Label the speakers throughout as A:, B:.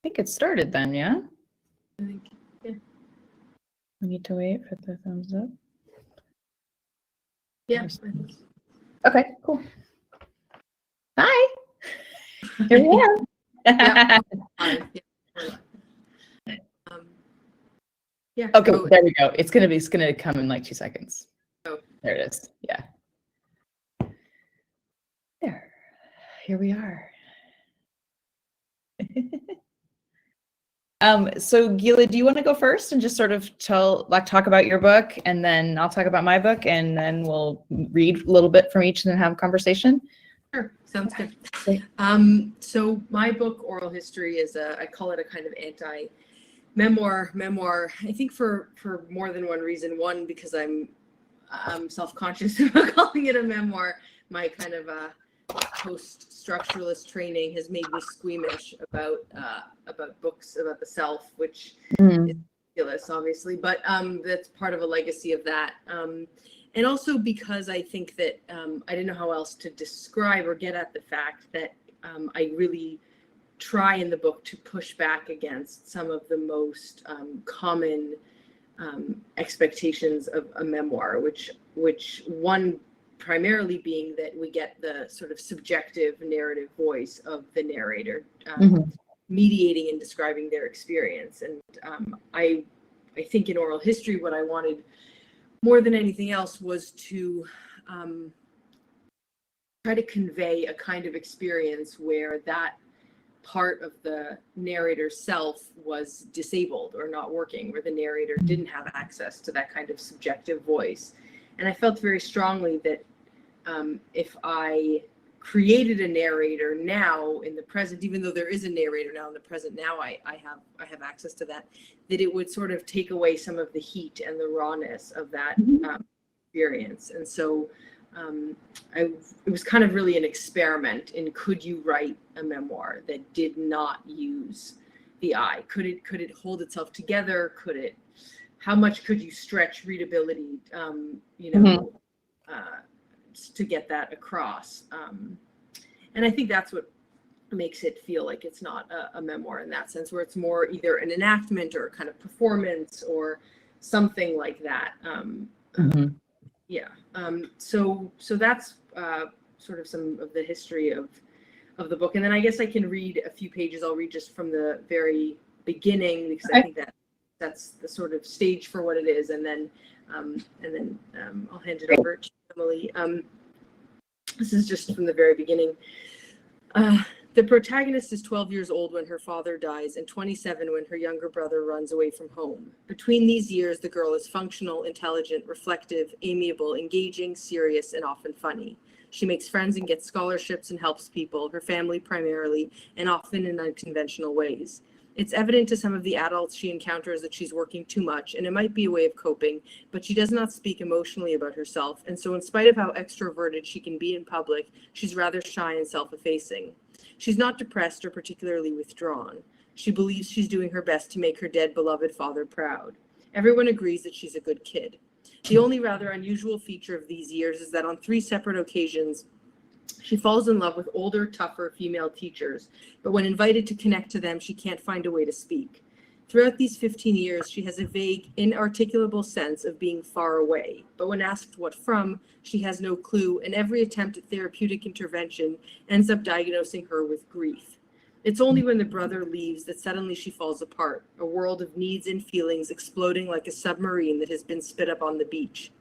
A: think it started then, yeah?
B: I think, yeah.
A: We need to wait for the thumbs up.
B: Yeah.
A: Okay, cool. Hi. Here we are.
B: Yeah. Yeah.
A: Okay,
B: so,
A: there we go. It's gonna come in like 2 seconds.
B: Oh.
A: There it is. Yeah. There. Here we are. So Gila, do you want to go first and just sort of talk about your book, and then I'll talk about my book, and then we'll read a little bit from each and then have a conversation?
B: Sure, sounds good.
A: Great.
B: So my book, Aural History, is I call it a kind of anti-memoir, I think for more than one reason. One, because I'm self-conscious about calling it a memoir. My kind of post-structuralist training has made me squeamish about books about the self, which is ridiculous, obviously, but that's part of a legacy of that. And also because I think that I didn't know how else to describe or get at the fact that I really try in the book to push back against some of the most common expectations of a memoir, which one primarily being that we get the sort of subjective narrative voice of the narrator mediating and describing their experience. And I think in Aural History, what I wanted more than anything else was to try to convey a kind of experience where that part of the narrator's self was disabled or not working, where the narrator didn't have access to that kind of subjective voice. And I felt very strongly that if I created a narrator now in the present, even though there is a narrator now in the present, now I have access to that, that it would sort of take away some of the heat and the rawness of that experience. And so it was kind of really an experiment in, could you write a memoir that did not use the I? Could it hold itself together? How much could you stretch readability, to get that across? And I think that's what makes it feel like it's not a memoir in that sense, where it's more either an enactment or a kind of performance or something like that. So that's sort of some of the history of the book. And then I guess I can read a few pages. I'll read just from the very beginning, because I think that's the sort of stage for what it is. And then I'll hand it over to Emily. This is just from the very beginning. The protagonist is 12 years old when her father dies, and 27 when her younger brother runs away from home. Between these years, the girl is functional, intelligent, reflective, amiable, engaging, serious, and often funny. She makes friends and gets scholarships and helps people, her family primarily, and often in unconventional ways. It's evident to some of the adults she encounters that she's working too much, and it might be a way of coping, but she does not speak emotionally about herself, and so in spite of how extroverted she can be in public, she's rather shy and self-effacing. She's not depressed or particularly withdrawn. She believes she's doing her best to make her dead beloved father proud. Everyone agrees that she's a good kid. The only rather unusual feature of these years is that on 3 separate occasions, she falls in love with older, tougher female teachers, but when invited to connect to them, she can't find a way to speak. Throughout these 15 years, she has a vague, inarticulable sense of being far away, but when asked what from, she has no clue, and every attempt at therapeutic intervention ends up diagnosing her with grief. It's only when the brother leaves that suddenly she falls apart, a world of needs and feelings exploding like a submarine that has been spit up on the beach.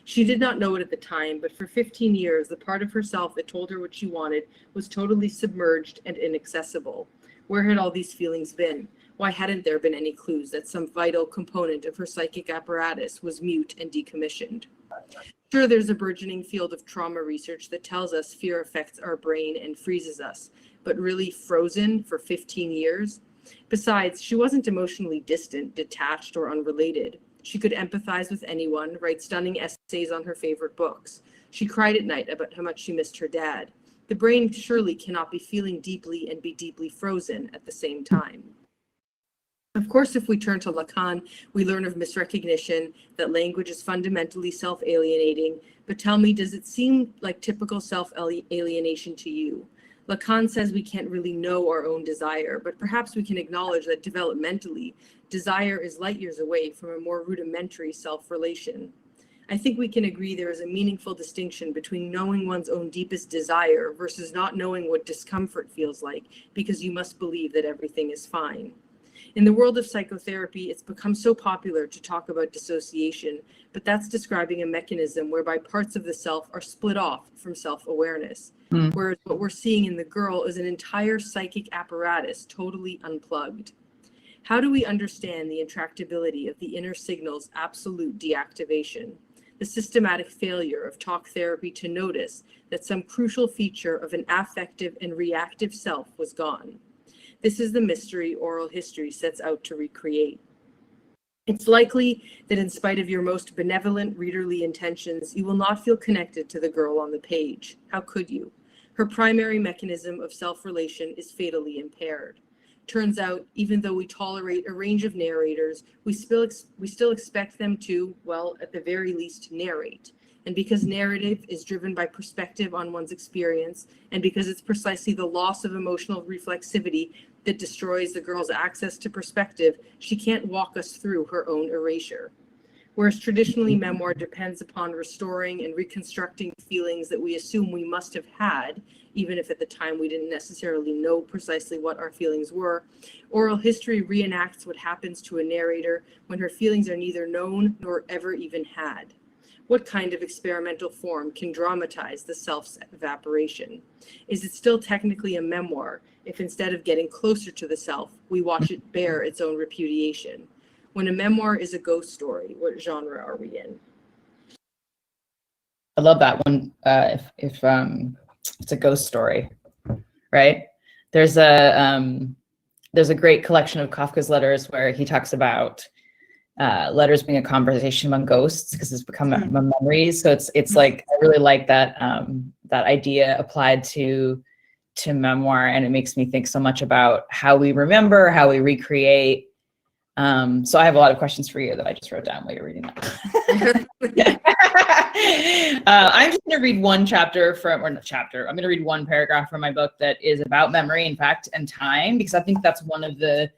B: She did not know it at the time, but for 15 years, the part of herself that told her what she wanted was totally submerged and inaccessible. Where had all these feelings been? Why hadn't there been any clues that some vital component of her psychic apparatus was mute and decommissioned? Sure, there's a burgeoning field of trauma research that tells us fear affects our brain and freezes us, but really frozen for 15 years? Besides, she wasn't emotionally distant, detached, or unrelated. She could empathize with anyone, write stunning essays on her favorite books. She cried at night about how much she missed her dad. The brain surely cannot be feeling deeply and be deeply frozen at the same time. Of course, if we turn to Lacan, we learn of misrecognition, that language is fundamentally self-alienating. But tell me, does it seem like typical self-alienation to you? Lacan says we can't really know our own desire, but perhaps we can acknowledge that developmentally, desire is light years away from a more rudimentary self-relation. I think we can agree there is a meaningful distinction between knowing one's own deepest desire versus not knowing what discomfort feels like, because you must believe that everything is fine. In the world of psychotherapy, it's become so popular to talk about dissociation, but that's describing a mechanism whereby parts of the self are split off from self-awareness. Whereas what we're seeing in the girl is an entire psychic apparatus totally unplugged. How do we understand the intractability of the inner signal's absolute deactivation? The systematic failure of talk therapy to notice that some crucial feature of an affective and reactive self was gone. This is the mystery oral history sets out to recreate. It's likely that in spite of your most benevolent readerly intentions, you will not feel connected to the girl on the page. How could you? Her primary mechanism of self-relation is fatally impaired. Turns out, even though we tolerate a range of narrators, we still expect them to, well, at the very least, narrate. And because narrative is driven by perspective on one's experience, and because it's precisely the loss of emotional reflexivity that destroys the girl's access to perspective, she can't walk us through her own erasure. Whereas traditionally memoir depends upon restoring and reconstructing feelings that we assume we must have had, even if at the time we didn't necessarily know precisely what our feelings were, oral history reenacts what happens to a narrator when her feelings are neither known nor ever even had. What kind of experimental form can dramatize the self's evaporation? Is it still technically a memoir if instead of getting closer to the self, we watch it bear its own repudiation? When a memoir is a ghost story, what genre are we in?
A: I love that one. If it's a ghost story, right? There's a great collection of Kafka's letters where he talks about letters being a conversation among ghosts because it's become a memory. So it's like, I really like that that idea applied to memoir, and it makes me think so much about how we remember, how we recreate. So I have a lot of questions for you that I just wrote down while you're reading that. I'm just going to read one chapter I'm going to read one paragraph from my book that is about memory, in fact, and time, because I think that's one of the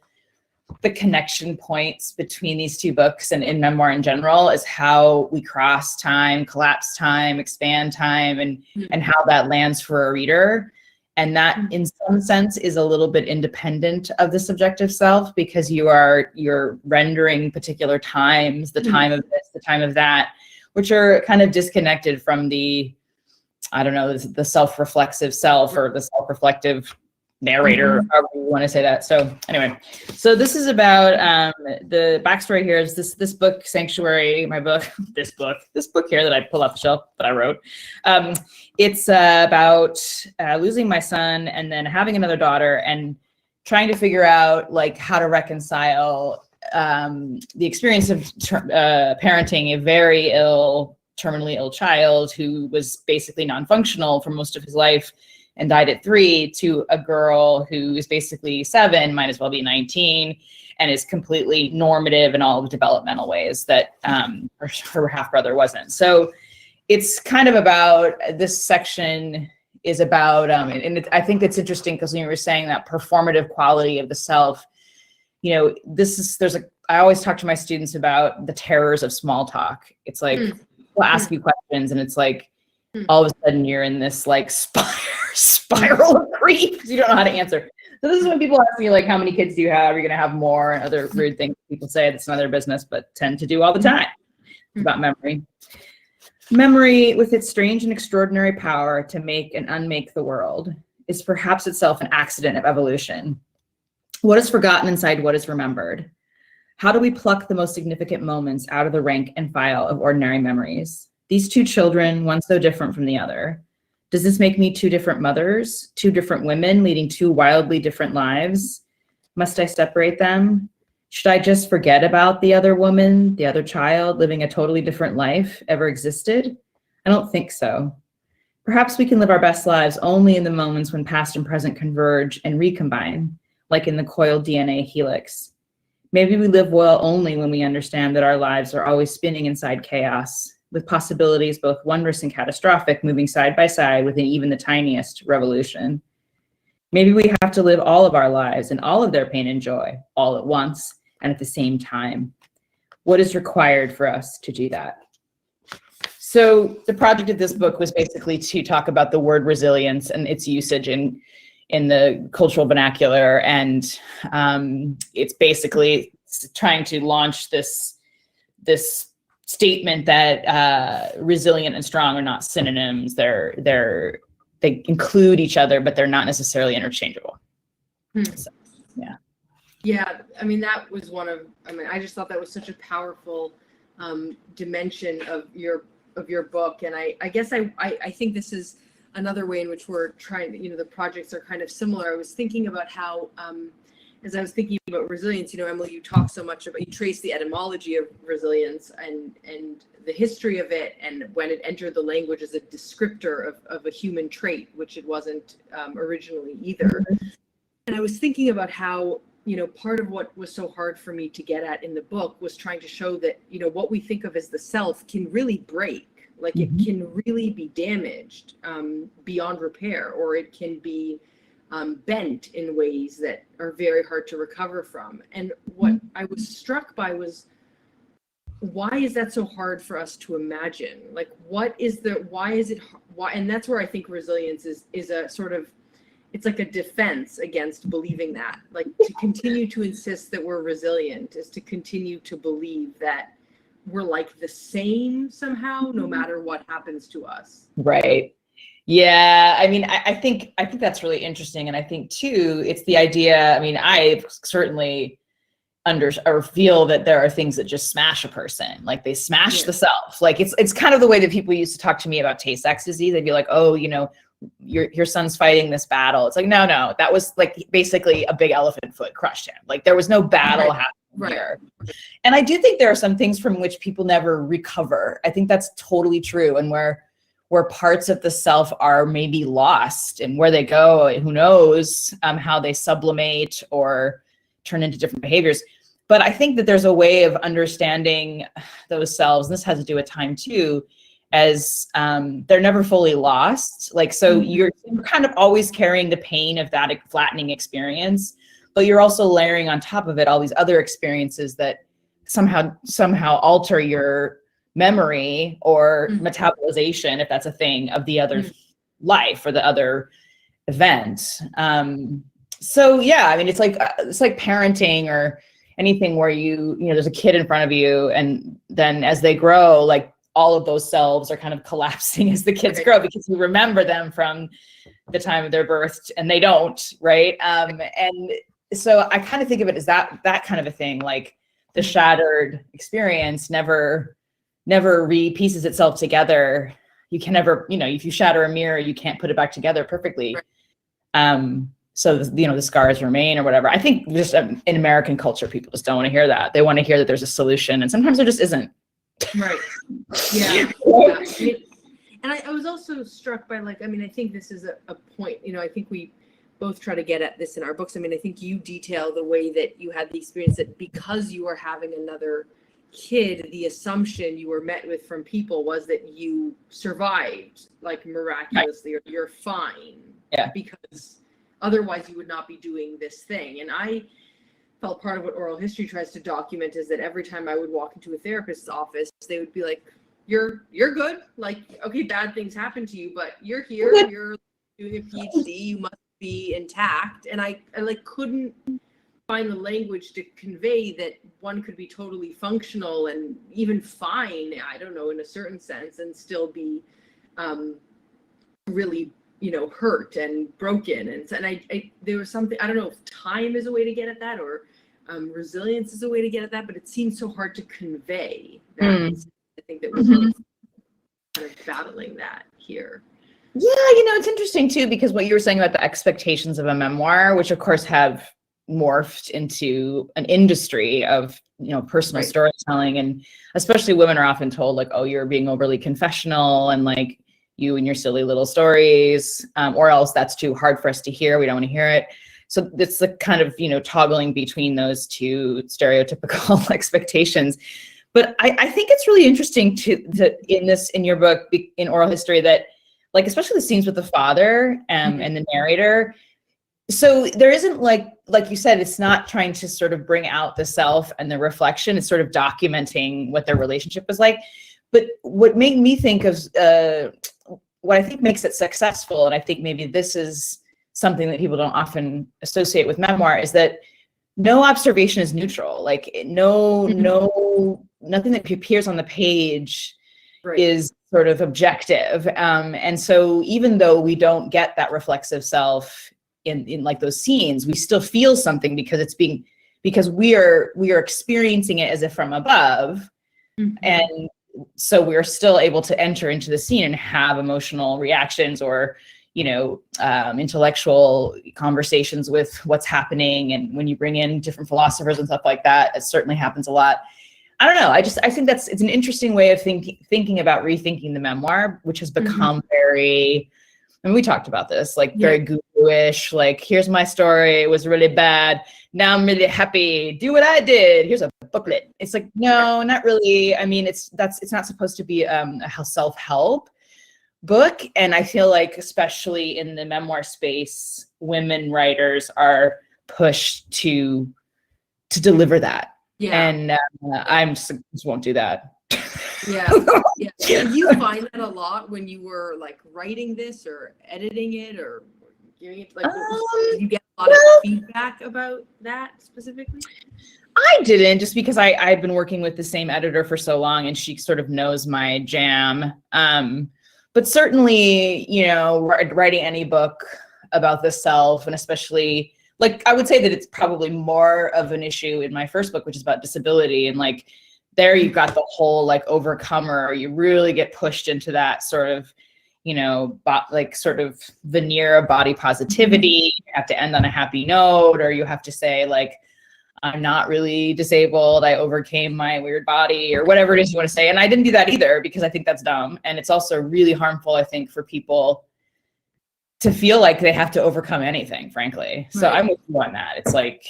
A: connection points between these two books and in memoir in general is how we cross time, collapse time, expand time, and how that lands for a reader. And that in some sense is a little bit independent of the subjective self, because you're rendering particular times, the time of this, the time of that, which are kind of disconnected from the, I don't know, the self-reflexive self or the self-reflective narrator, however you want to say that. So anyway, so this is about the backstory here is this book, Sanctuary, my book, this book here that I pulled off the shelf that I wrote. It's about losing my son and then having another daughter and trying to figure out like how to reconcile the experience of parenting a very terminally ill child who was basically non-functional for most of his life and died at 3, to a girl who is basically 7, might as well be 19, and is completely normative in all the developmental ways that her half-brother wasn't. So it's kind of about, this section is about, I think it's interesting because when you were saying that performative quality of the self, you know, I always talk to my students about the terrors of small talk. It's like, we'll ask you questions and it's like, all of a sudden you're in this like spiral of grief because you don't know how to answer. So this is when people ask me like, how many kids do you have? Are you going to have more? And other weird things people say that's none of their business, but tend to do all the time. It's about memory. Memory, with its strange and extraordinary power to make and unmake the world, is perhaps itself an accident of evolution. What is forgotten inside what is remembered? How do we pluck the most significant moments out of the rank and file of ordinary memories? These two children, one so different from the other. Does this make me two different mothers, two different women leading two wildly different lives? Must I separate them? Should I just forget about the other woman, the other child living a totally different life ever existed? I don't think so. Perhaps we can live our best lives only in the moments when past and present converge and recombine, like in the coiled DNA helix. Maybe we live well only when we understand that our lives are always spinning inside chaos, with possibilities both wondrous and catastrophic moving side by side within even the tiniest revolution. Maybe we have to live all of our lives and all of their pain and joy all at once and at the same time. What is required for us to do that? So the project of this book was basically to talk about the word resilience and its usage in the cultural vernacular. And it's basically trying to launch this statement that resilient and strong are not synonyms. They include each other, but they're not necessarily interchangeable. So, yeah.
B: Yeah, I mean, that was I just thought that was such a powerful dimension of your book. And I guess I think this is another way in which we're trying, the projects are kind of similar. I was thinking about how, as I was thinking about resilience, Emily, you talk so much about, you trace the etymology of resilience and the history of it, and when it entered the language as a descriptor of a human trait, which it wasn't originally either. And I was thinking about how, part of what was so hard for me to get at in the book was trying to show that, what we think of as the self can really break. Like it can really be damaged beyond repair, or it can be bent in ways that are very hard to recover from. And what I was struck by was, why is that so hard for us to imagine? Like, why is it, and that's where I think resilience is a sort of, it's like a defense against believing that. Like, to continue to insist that we're resilient is to continue to believe that we're like the same somehow, no matter what happens to us.
A: Right. Yeah. I mean, I think that's really interesting. And I think too, it's the idea, I mean, I certainly feel that there are things that just smash a person. Like they smash the self. Like it's kind of the way that people used to talk to me about Tay-Sachs disease. They'd be like, oh, your son's fighting this battle. It's like, no, that was like basically a big elephant foot crushed him. Like there was no battle happening here. And I do think there are some things from which people never recover. I think that's totally true. And where parts of the self are maybe lost, and where they go, who knows how they sublimate or turn into different behaviors. But I think that there's a way of understanding those selves, and this has to do with time too, as they're never fully lost. Like, so you're kind of always carrying the pain of that flattening experience, but you're also layering on top of it all these other experiences that somehow alter your memory or metabolization, if that's a thing, of the other life or the other event. So yeah, I mean, it's like parenting or anything where there's a kid in front of you, and then as they grow, like all of those selves are kind of collapsing as the kids grow, because you remember them from the time of their birth and they don't, right? And so I kind of think of it as that kind of a thing, like the shattered experience never re-pieces itself together. You can never, if you shatter a mirror, you can't put it back together perfectly. So, the scars remain or whatever. I think just in American culture, people just don't want to hear that. They want to hear that there's a solution, and sometimes there just isn't.
B: Right. Yeah. And I was also struck by, I think this is a point, I think we both try to get at this in our books. I mean, I think you detail the way that you had the experience that because you were having another kid, the assumption you were met with from people was that you survived, like miraculously, or you're fine.
A: Yeah.
B: Because otherwise you would not be doing this thing. And I felt part of what oral history tries to document is that every time I would walk into a therapist's office, they would be like, you're good. Like, okay, bad things happen to you, but you're here, you're doing a PhD, you must be intact. And I couldn't find the language to convey that one could be totally functional and even fine, I don't know, in a certain sense, and still be really, hurt and broken. And I there was something, I don't know if time is a way to get at that, or resilience is a way to get at that, but it seems so hard to convey that. I think that we're kind of battling that here.
A: Yeah, it's interesting too, because what you were saying about the expectations of a memoir, which of course have morphed into an industry of, personal storytelling, and especially women are often told like, oh, you're being overly confessional, and like you and your silly little stories, or else that's too hard for us to hear. We don't want to hear it. So it's the kind of, toggling between those two stereotypical expectations. But I think it's really interesting in your book, in Oral History, that like, especially the scenes with the father and the narrator, So there isn't like you said, it's not trying to sort of bring out the self and the reflection. It's sort of documenting what their relationship was like. But what made me think of what I think makes it successful, and I think maybe this is something that people don't often associate with memoir, is that no observation is neutral. Like nothing that appears on the page is sort of objective. And so even though we don't get that reflexive self in like those scenes, we still feel something because we are experiencing it as if from above. And so we're still able to enter into the scene and have emotional reactions or, intellectual conversations with what's happening. And when you bring in different philosophers and stuff like that, it certainly happens a lot. I don't know. I think it's an interesting way of thinking about rethinking the memoir, which has become very, and we talked about this, like very guru-ish, like, here's my story. It was really bad. Now I'm really happy. Do what I did. Here's a booklet. It's like, no, not really. I mean, it's not supposed to be a self-help book. And I feel like, especially in the memoir space, women writers are pushed to deliver that. Yeah. And I just won't do that.
B: Yeah. Did you find that a lot when you were like writing this or editing it or giving it, like, did you get a lot of feedback about that specifically?
A: I didn't, just because I've been working with the same editor for so long and she sort of knows my jam. But certainly, writing any book about the self, and especially, like, I would say that it's probably more of an issue in my first book, which is about disability. And like, there you've got the whole like overcomer, you really get pushed into that sort of, sort of veneer of body positivity. You have to end on a happy note, or you have to say like, I'm not really disabled, I overcame my weird body, or whatever it is you want to say. And I didn't do that either, because I think that's dumb. And it's also really harmful, I think, for people to feel like they have to overcome anything, frankly. So I'm with you on that. It's like,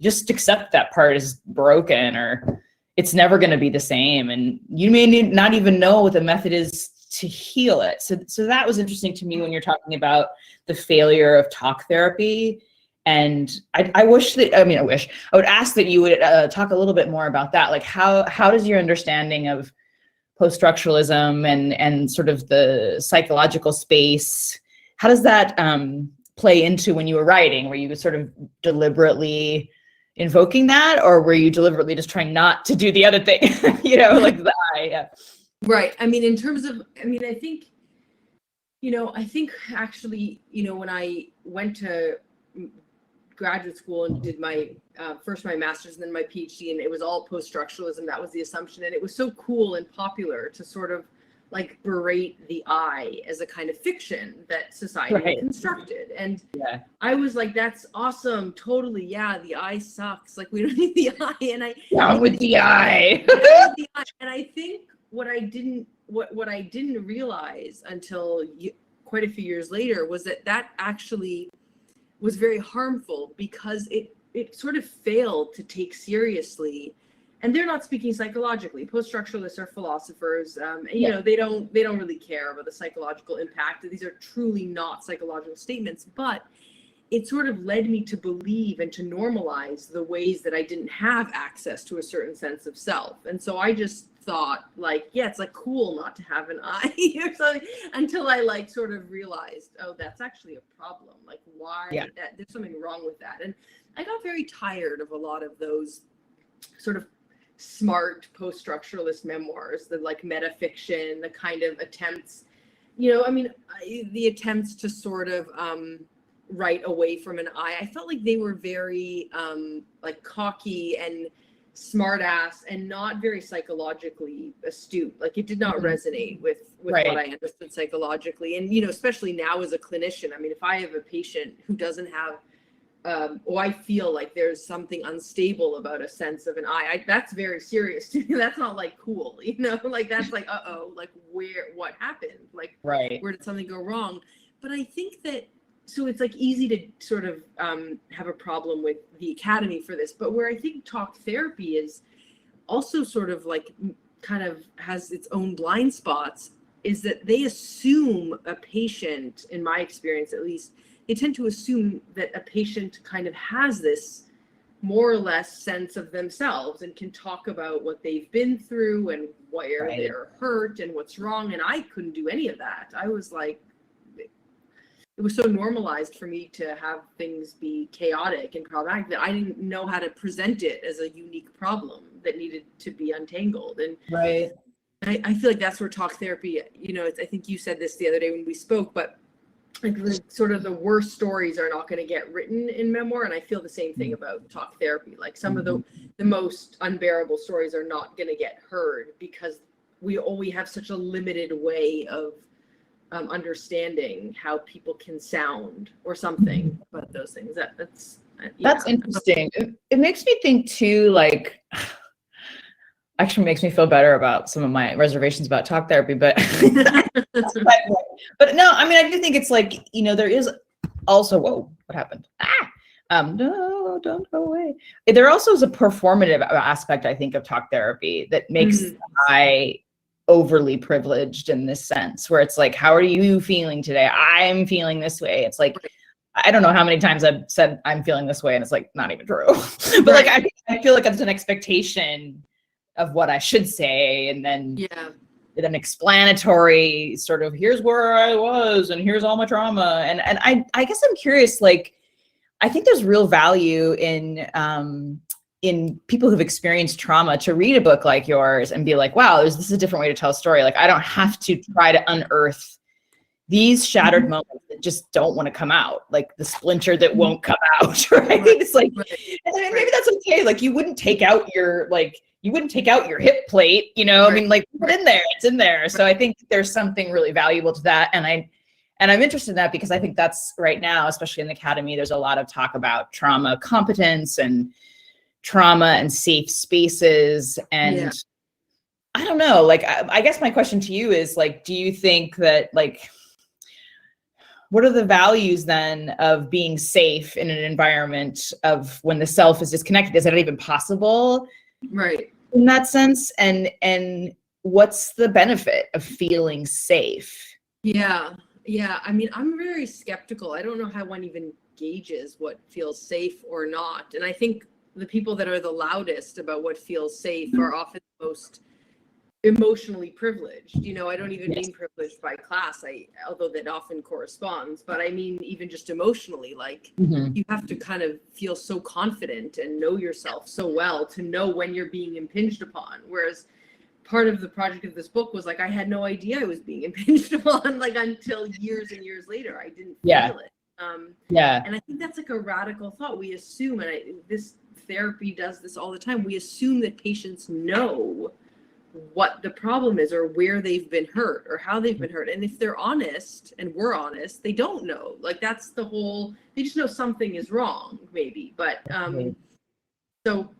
A: just accept that part is broken, or it's never going to be the same. And you may not even know what the method is to heal it. So that was interesting to me when you're talking about the failure of talk therapy. And I would ask that you would talk a little bit more about that. Like, how does your understanding of post-structuralism and sort of the psychological space, how does that play into when you were writing? Were you sort of deliberately invoking that, or were you deliberately just trying not to do the other thing? Like the eye. Yeah.
B: Right. I mean, in terms of, I think actually, when I went to graduate school and did my first my master's and then my PhD, and it was all post-structuralism, that was the assumption. And it was so cool and popular to sort of like berate the eye as a kind of fiction that society constructed. And I was like, that's awesome. Totally. Yeah. The eye sucks. Like, we don't need the eye. And
A: down with the eye.
B: And I think what I didn't realize until quite a few years later was that actually was very harmful, because it sort of failed to take seriously, and they're not speaking psychologically. Post-structuralists are philosophers, and they don't really care about the psychological impact. These are truly not psychological statements, but it sort of led me to believe and to normalize the ways that I didn't have access to a certain sense of self. And so I just thought, like, yeah, it's like cool not to have an eye or something, until I like sort of realized, oh, that's actually a problem. Like, why there's something wrong with that. And I got very tired of a lot of those sort of smart post-structuralist memoirs, the like metafiction, the kind of attempts, the attempts to sort of write away from an eye. I felt like they were very like cocky and smart ass and not very psychologically astute. Like, it did not resonate with what I understood psychologically. And, especially now as a clinician, I mean, if I have a patient who doesn't have, I feel like there's something unstable about a sense of an eye, that's very serious to me. That's not like cool, like that's like, like what happened? Like, where did something go wrong? But I think that, so it's like easy to sort of have a problem with the academy for this, but where I think talk therapy is also sort of like kind of has its own blind spots is that they assume a patient, in my experience at least, they tend to assume that a patient kind of has this more or less sense of themselves and can talk about what they've been through and where they're hurt and what's wrong. And I couldn't do any of that. I was like, it was so normalized for me to have things be chaotic and problematic that I didn't know how to present it as a unique problem that needed to be untangled. And I feel like that's where talk therapy, you know, I think you said this the other day when we spoke, but like sort of the worst stories are not going to get written in memoir. And I feel the same thing about talk therapy. Like some of the most unbearable stories are not going to get heard because we have such a limited way of understanding how people can sound or something. But those things that's
A: interesting. It makes me think too, like, actually makes me feel better about some of my reservations about talk therapy, but but no, I mean, I do think it's like, you know, there is also, whoa, what happened? No, don't go away. There also is a performative aspect, I think, of talk therapy that makes I overly privileged in this sense, where it's like, how are you feeling today? I'm feeling this way. It's like, I don't know how many times I've said I'm feeling this way, and it's like not even true. But like, I feel like it's an expectation of what I should say, and then an explanatory sort of, here's where I was and here's all my trauma. And I guess I'm curious, like, I think there's real value in people who've experienced trauma to read a book like yours and be like, wow, this is a different way to tell a story. Like, I don't have to try to unearth these shattered moments that just don't want to come out, like the splinter that won't come out, right? It's like, and maybe that's okay. Like, you wouldn't take out your hip plate, you know, I mean, like, put it in there, it's in there. So I think there's something really valuable to that. And I'm interested in that because I think that's right now, especially in the academy, there's a lot of talk about trauma competence and trauma and safe spaces. And I don't know, like, I guess my question to you is, like, do you think that, like, what are the values then of being safe in an environment of when the self is disconnected? Is that even possible?
B: Right.
A: In that sense, and what's the benefit of feeling safe?
B: Yeah. I mean, I'm very skeptical. I don't know how one even gauges what feels safe or not. And I think the people that are the loudest about what feels safe are often the most emotionally privileged. You know, I don't even mean privileged by class, although that often corresponds, but I mean even just emotionally, like you have to kind of feel so confident and know yourself so well to know when you're being impinged upon. Whereas part of the project of this book was like, I had no idea I was being impinged upon, like, until years and years later. I didn't feel it. And I think that's like a radical thought. We assume, and this therapy does this all the time, we assume that patients know what the problem is or where they've been hurt or how they've been hurt. And if they're honest, and we're honest, they don't know. Like, that's the whole, they just know something is wrong, maybe. But so,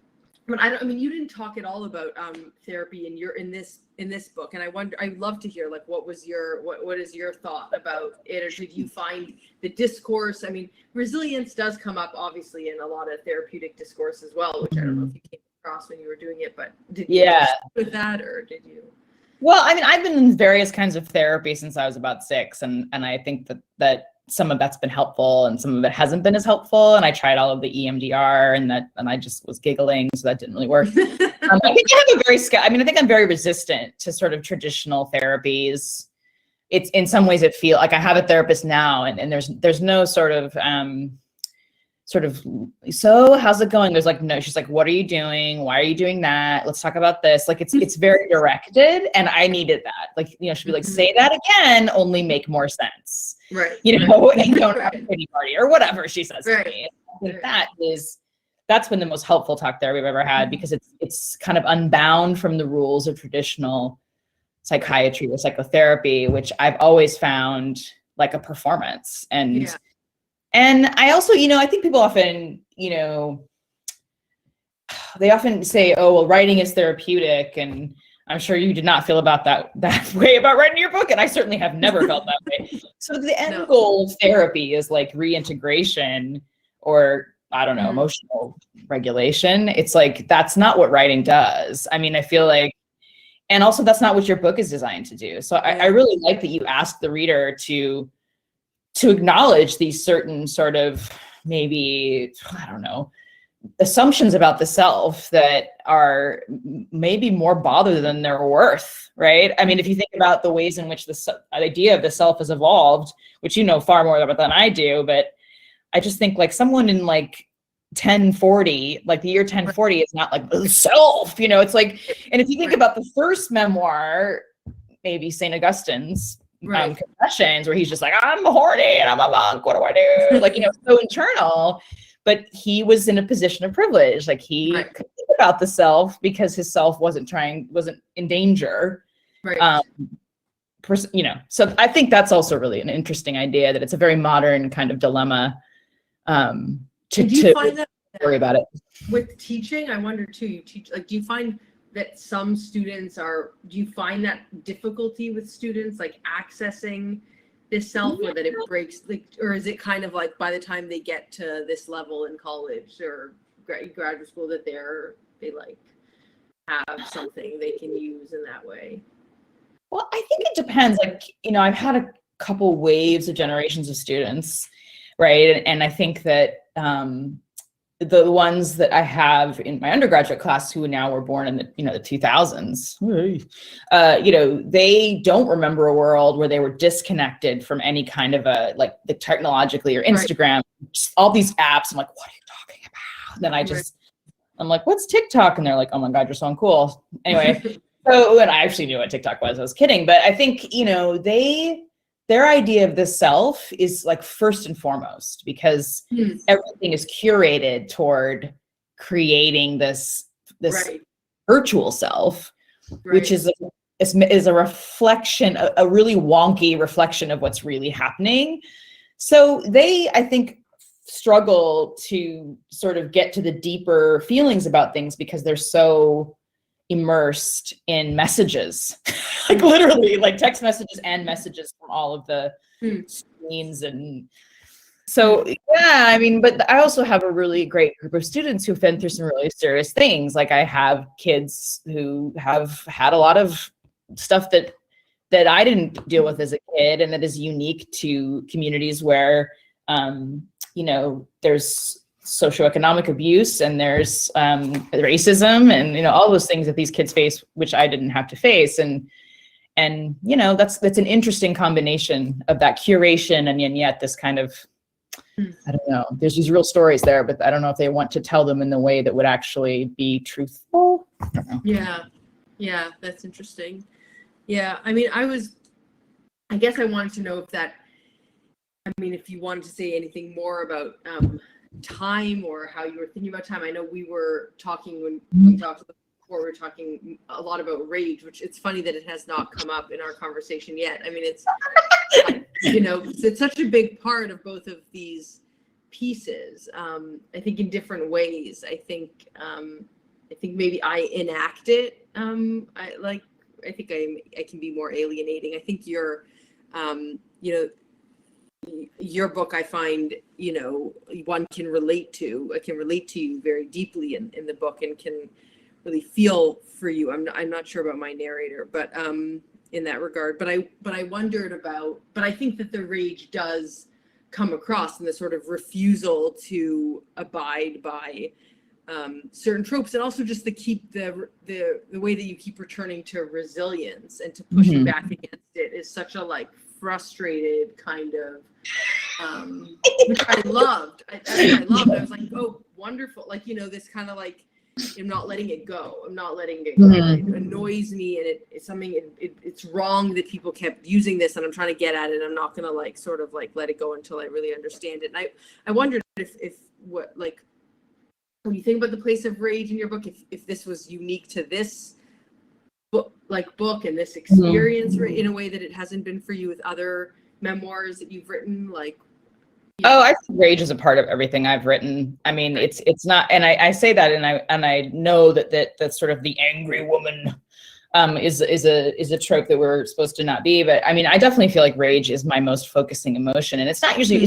B: but I mean, you didn't talk at all about therapy in this book, and I'd love to hear, like, what is your thought about it, or did you find the discourse? I mean, resilience does come up obviously in a lot of therapeutic discourse as well, which I don't know if you came across when you were doing it, but did you with that, or did you?
A: Well, I mean, I've been in various kinds of therapy since I was about 6, and I think that some of that's been helpful and some of it hasn't been as helpful. And I tried all of the EMDR and I just was giggling, so that didn't really work. I think I think I'm very resistant to sort of traditional therapies. It's, in some ways, it feels like I have a therapist now, and there's no sort of so how's it going? There's like, no, she's like, what are you doing? Why are you doing that? Let's talk about this. Like, it's very directed, and I needed that. Like, you know, she'd be like, say that again, only make more sense.
B: Right.
A: You know, and don't have a pity party or whatever she says to me. I think that's been the most helpful talk therapy I've ever had, because it's kind of unbound from the rules of traditional psychiatry or psychotherapy, which I've always found like a performance. And I also, you know, I think people often, you know, they often say, oh, well, writing is therapeutic. And I'm sure you did not feel about that way about writing your book. And I certainly have never felt that way. So the end goal of therapy is like reintegration, or, I don't know, emotional regulation. It's like, that's not what writing does. I mean, I feel like, and also that's not what your book is designed to do. So I really like that you asked the reader to to acknowledge these certain sort of, maybe, I don't know, assumptions about the self that are maybe more bother than they're worth, right? I mean, if you think about the ways in which the idea of the self has evolved, which you know far more about than I do, but I just think like someone in like 1040, like the year 1040 is not like the self, you know, it's like, and if you think about the first memoir, maybe St. Augustine's Confessions, where he's just like, I'm horny and I'm a monk, what do I do? Like, you know, so internal, but he was in a position of privilege. Like he could think about the self because his self wasn't in danger.
B: Right.
A: You know, so I think that's also really an interesting idea, that it's a very modern kind of dilemma to
B: find that
A: worry about it.
B: With teaching, I wonder too, you teach, like, do you find that some students do you find that difficulty with students, like accessing this self, or that it breaks, like, or is it kind of like by the time they get to this level in college or graduate school that they like have something they can use in that way?
A: Well, I think it depends. Like, you know, I've had a couple waves of generations of students, right? And I think that the ones that I have in my undergraduate class who now were born in the 2000s, you know, they don't remember a world where they were disconnected from any kind of the technologically or Instagram, just all these apps. I'm like, what are you talking about? And then I'm like, what's TikTok? And they're like, oh my God, you're so uncool. Anyway, and I actually knew what TikTok was. I was kidding. But I think, you know, their idea of the self is like first and foremost, because everything is curated toward creating this virtual self, which is a reflection, a really wonky reflection of what's really happening. So they, I think, struggle to sort of get to the deeper feelings about things because they're so immersed in messages, like literally like text messages and messages from all of the screens. And so, yeah, I mean, but I also have a really great group of students who've been through some really serious things. Like I have kids who have had a lot of stuff that I didn't deal with as a kid, and that is unique to communities where, you know, there's socioeconomic abuse and there's racism and, you know, all those things that these kids face, which I didn't have to face. And you know, that's an interesting combination of that curation and yet this kind of, I don't know, there's these real stories there, but I don't know if they want to tell them in the way that would actually be truthful. I don't know.
B: Yeah, that's interesting. Yeah, I mean, I guess I wanted to know if you wanted to say anything more about time or how you were thinking about time. I know we were talking when we talked before, we were talking a lot about rage, which it's funny that it has not come up in our conversation yet. I mean, it's, you know, it's such a big part of both of these pieces. I think in different ways. I think maybe I enact it. I think I can be more alienating. I think you're, you know, your book, I find, you know, one can relate to. I can relate to you very deeply in the book and can really feel for you. I'm not sure about my narrator, but in that regard. But I wondered about. But I think that the rage does come across in the sort of refusal to abide by certain tropes, and also just the way that you keep returning to resilience and to pushing back against it is such a like frustrated kind of which I loved. I was like, oh, wonderful. Like, you know, this kind of like, I'm not letting it go. I'm not letting it go. It annoys me, and it's something, it's wrong that people kept using this, and I'm trying to get at it. I'm not going to like sort of like let it go until I really understand it. And I wondered if what, like, when you think about the place of rage in your book, if this was unique to this book and this experience in a way that it hasn't been for you with other memoirs that you've written, like.
A: Oh, I think rage is a part of everything I've written. I mean, it's not, and I say that, and I know that sort of the angry woman is a trope that we're supposed to not be. But I mean, I definitely feel like rage is my most focusing emotion, and it's not usually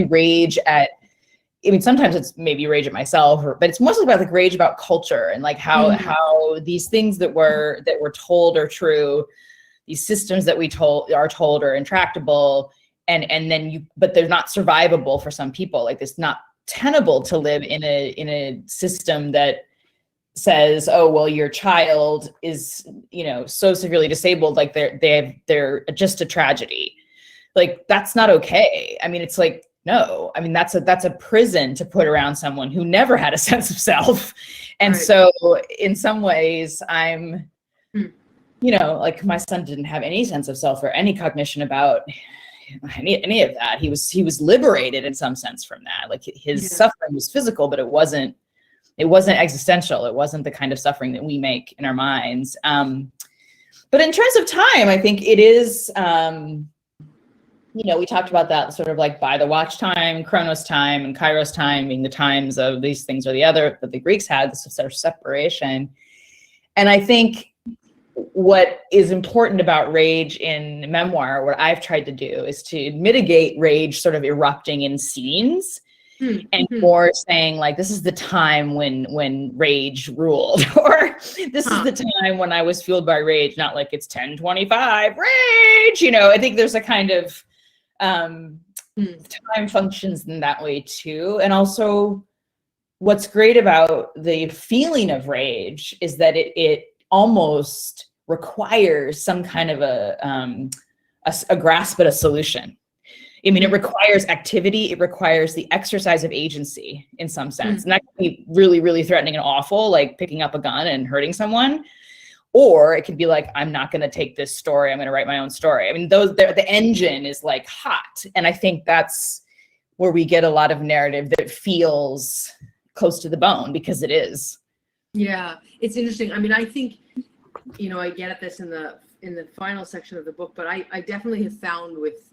A: rage at. I mean, sometimes it's maybe rage at myself, but it's mostly about like rage about culture and like how these things that we're told are true, these systems that are told are intractable, and then but they're not survivable for some people. Like, it's not tenable to live in a system that says, oh, well, your child is, so severely disabled, like they're just a tragedy. Like, that's not okay. I mean, it's like, no, I mean, that's a prison to put around someone who never had a sense of self. And
B: Right.
A: so in some ways I'm, like, my son didn't have any sense of self or any cognition about any of that. He was liberated in some sense from that. Like, his suffering was physical, but it wasn't existential. It wasn't the kind of suffering that we make in our minds. But in terms of time, I think it is, we talked about that sort of like by the watch time, chronos time, and kairos time being the times of these things or the other that the Greeks had, this sort of separation. And I think what is important about rage in memoir, what I've tried to do, is to mitigate rage sort of erupting in scenes. And more saying, like, this is the time when rage ruled, or this is the time when I was fueled by rage, not like it's 10:25 rage. I think there's a kind of time functions in that way too. And also, what's great about the feeling of rage is that it almost requires some kind of a grasp at a solution. I mean, it requires activity. It requires the exercise of agency in some sense. And that can be really, really threatening and awful, like picking up a gun and hurting someone. Or it could be like, I'm not going to take this story. I'm going to write my own story. I mean, the engine is like hot. And I think that's where we get a lot of narrative that feels close to the bone, because it is.
B: Yeah, it's interesting. I mean, I think, I get at this in the final section of the book, but I definitely have found with,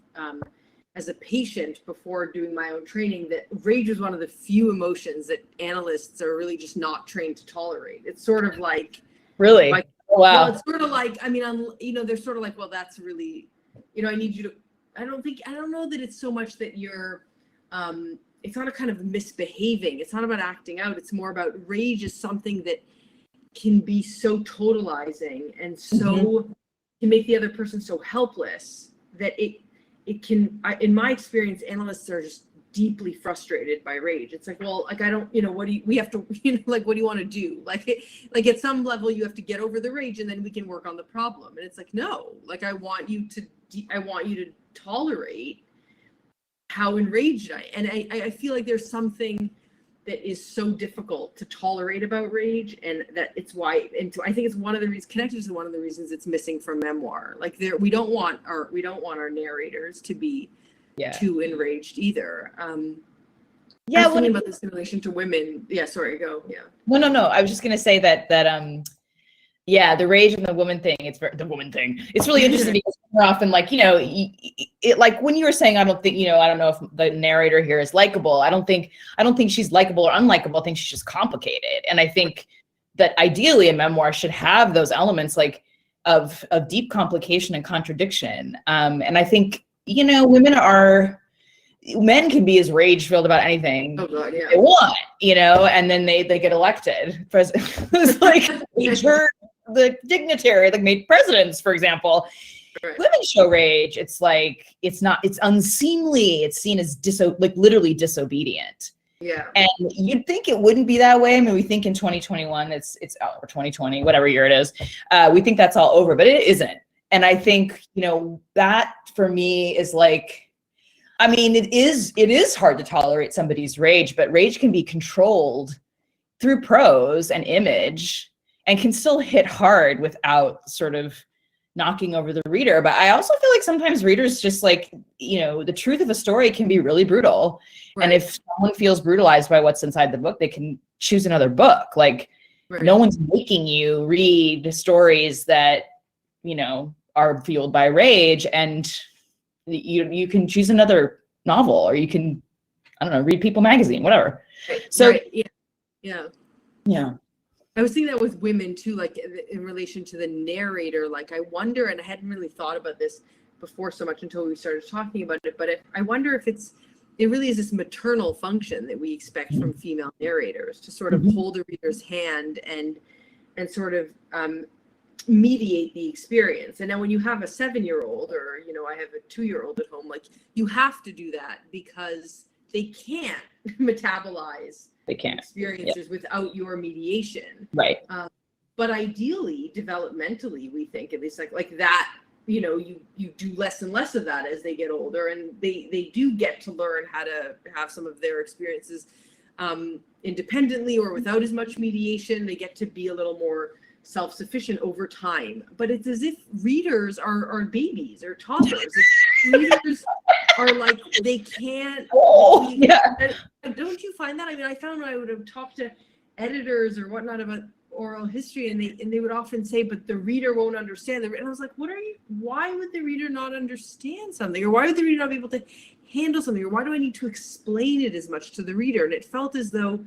B: as a patient before doing my own training, that rage is one of the few emotions that analysts are really just not trained to tolerate. It's sort of like,
A: really?
B: like,
A: wow.
B: Well, it's sort of like, I mean, they're sort of like, well, that's really, I need you to, I don't know that it's so much that you're, it's not a kind of misbehaving. It's not about acting out. It's more about rage is something that can be so totalizing and so can make the other person so helpless that it can, in my experience, analysts are just deeply frustrated by rage. It's like, well, like, I don't, we have to, like, what do you want to do? Like at some level you have to get over the rage and then we can work on the problem. And it's like, no, like, I want you to tolerate how enraged I am. And I feel like there's something that is so difficult to tolerate about rage, and that it's why, and I think it's one of the reasons, connected to one of the reasons it's missing from memoir. Like, we don't want our narrators to be too enraged either. I was thinking about this in relation to women. Yeah, sorry, go. Yeah.
A: Well, no. I was just gonna say that the rage and the woman thing. It's really interesting because we're often like, it, like when you were saying, I don't know if the narrator here is likable. I don't think she's likable or unlikable. I think she's just complicated. And I think that ideally a memoir should have those elements, like of deep complication and contradiction. And I think, men can be as rage-filled about anything they want, and then they get elected. It's like the dignitary, like made presidents, for example. Right. Women show rage. It's like, it's unseemly. It's seen as literally disobedient.
B: Yeah.
A: And you'd think it wouldn't be that way. I mean, we think in 2021, it's or 2020, whatever year it is, we think that's all over, but it isn't. And I think, that for me is like, I mean, it is hard to tolerate somebody's rage, but rage can be controlled through prose and image and can still hit hard without sort of knocking over the reader. But I also feel like sometimes readers just like, the truth of a story can be really brutal. Right. And if someone feels brutalized by what's inside the book, they can choose another book. Like, no one's making you read stories that, are fueled by rage, and you can choose another novel, or you can, I don't know, read People magazine, whatever. So yeah.
B: I was thinking that with women too, like in relation to the narrator. Like, I wonder, and I hadn't really thought about this before so much until we started talking about it, but I wonder if it really is this maternal function that we expect from female narrators, to sort of hold the reader's hand and sort of mediate the experience. And now when you have a 7-year-old, or, you know, I have a 2-year-old at home, like, you have to do that because they can't metabolize experiences without your mediation.
A: Right.
B: But ideally, developmentally, we think, at least like that, you know, you do less and less of that as they get older, and they do get to learn how to have some of their experiences independently or without as much mediation. They get to be a little more self-sufficient over time. But it's as if readers are babies or toddlers. Readers are like, they can't.
A: Oh, yeah.
B: Don't you find that? I mean, I found when I would have talked to editors or whatnot about oral history, and they would often say, but the reader won't understand. And I was like, why would the reader not understand something? Or why would the reader not be able to handle something? Or why do I need to explain it as much to the reader? And it felt as though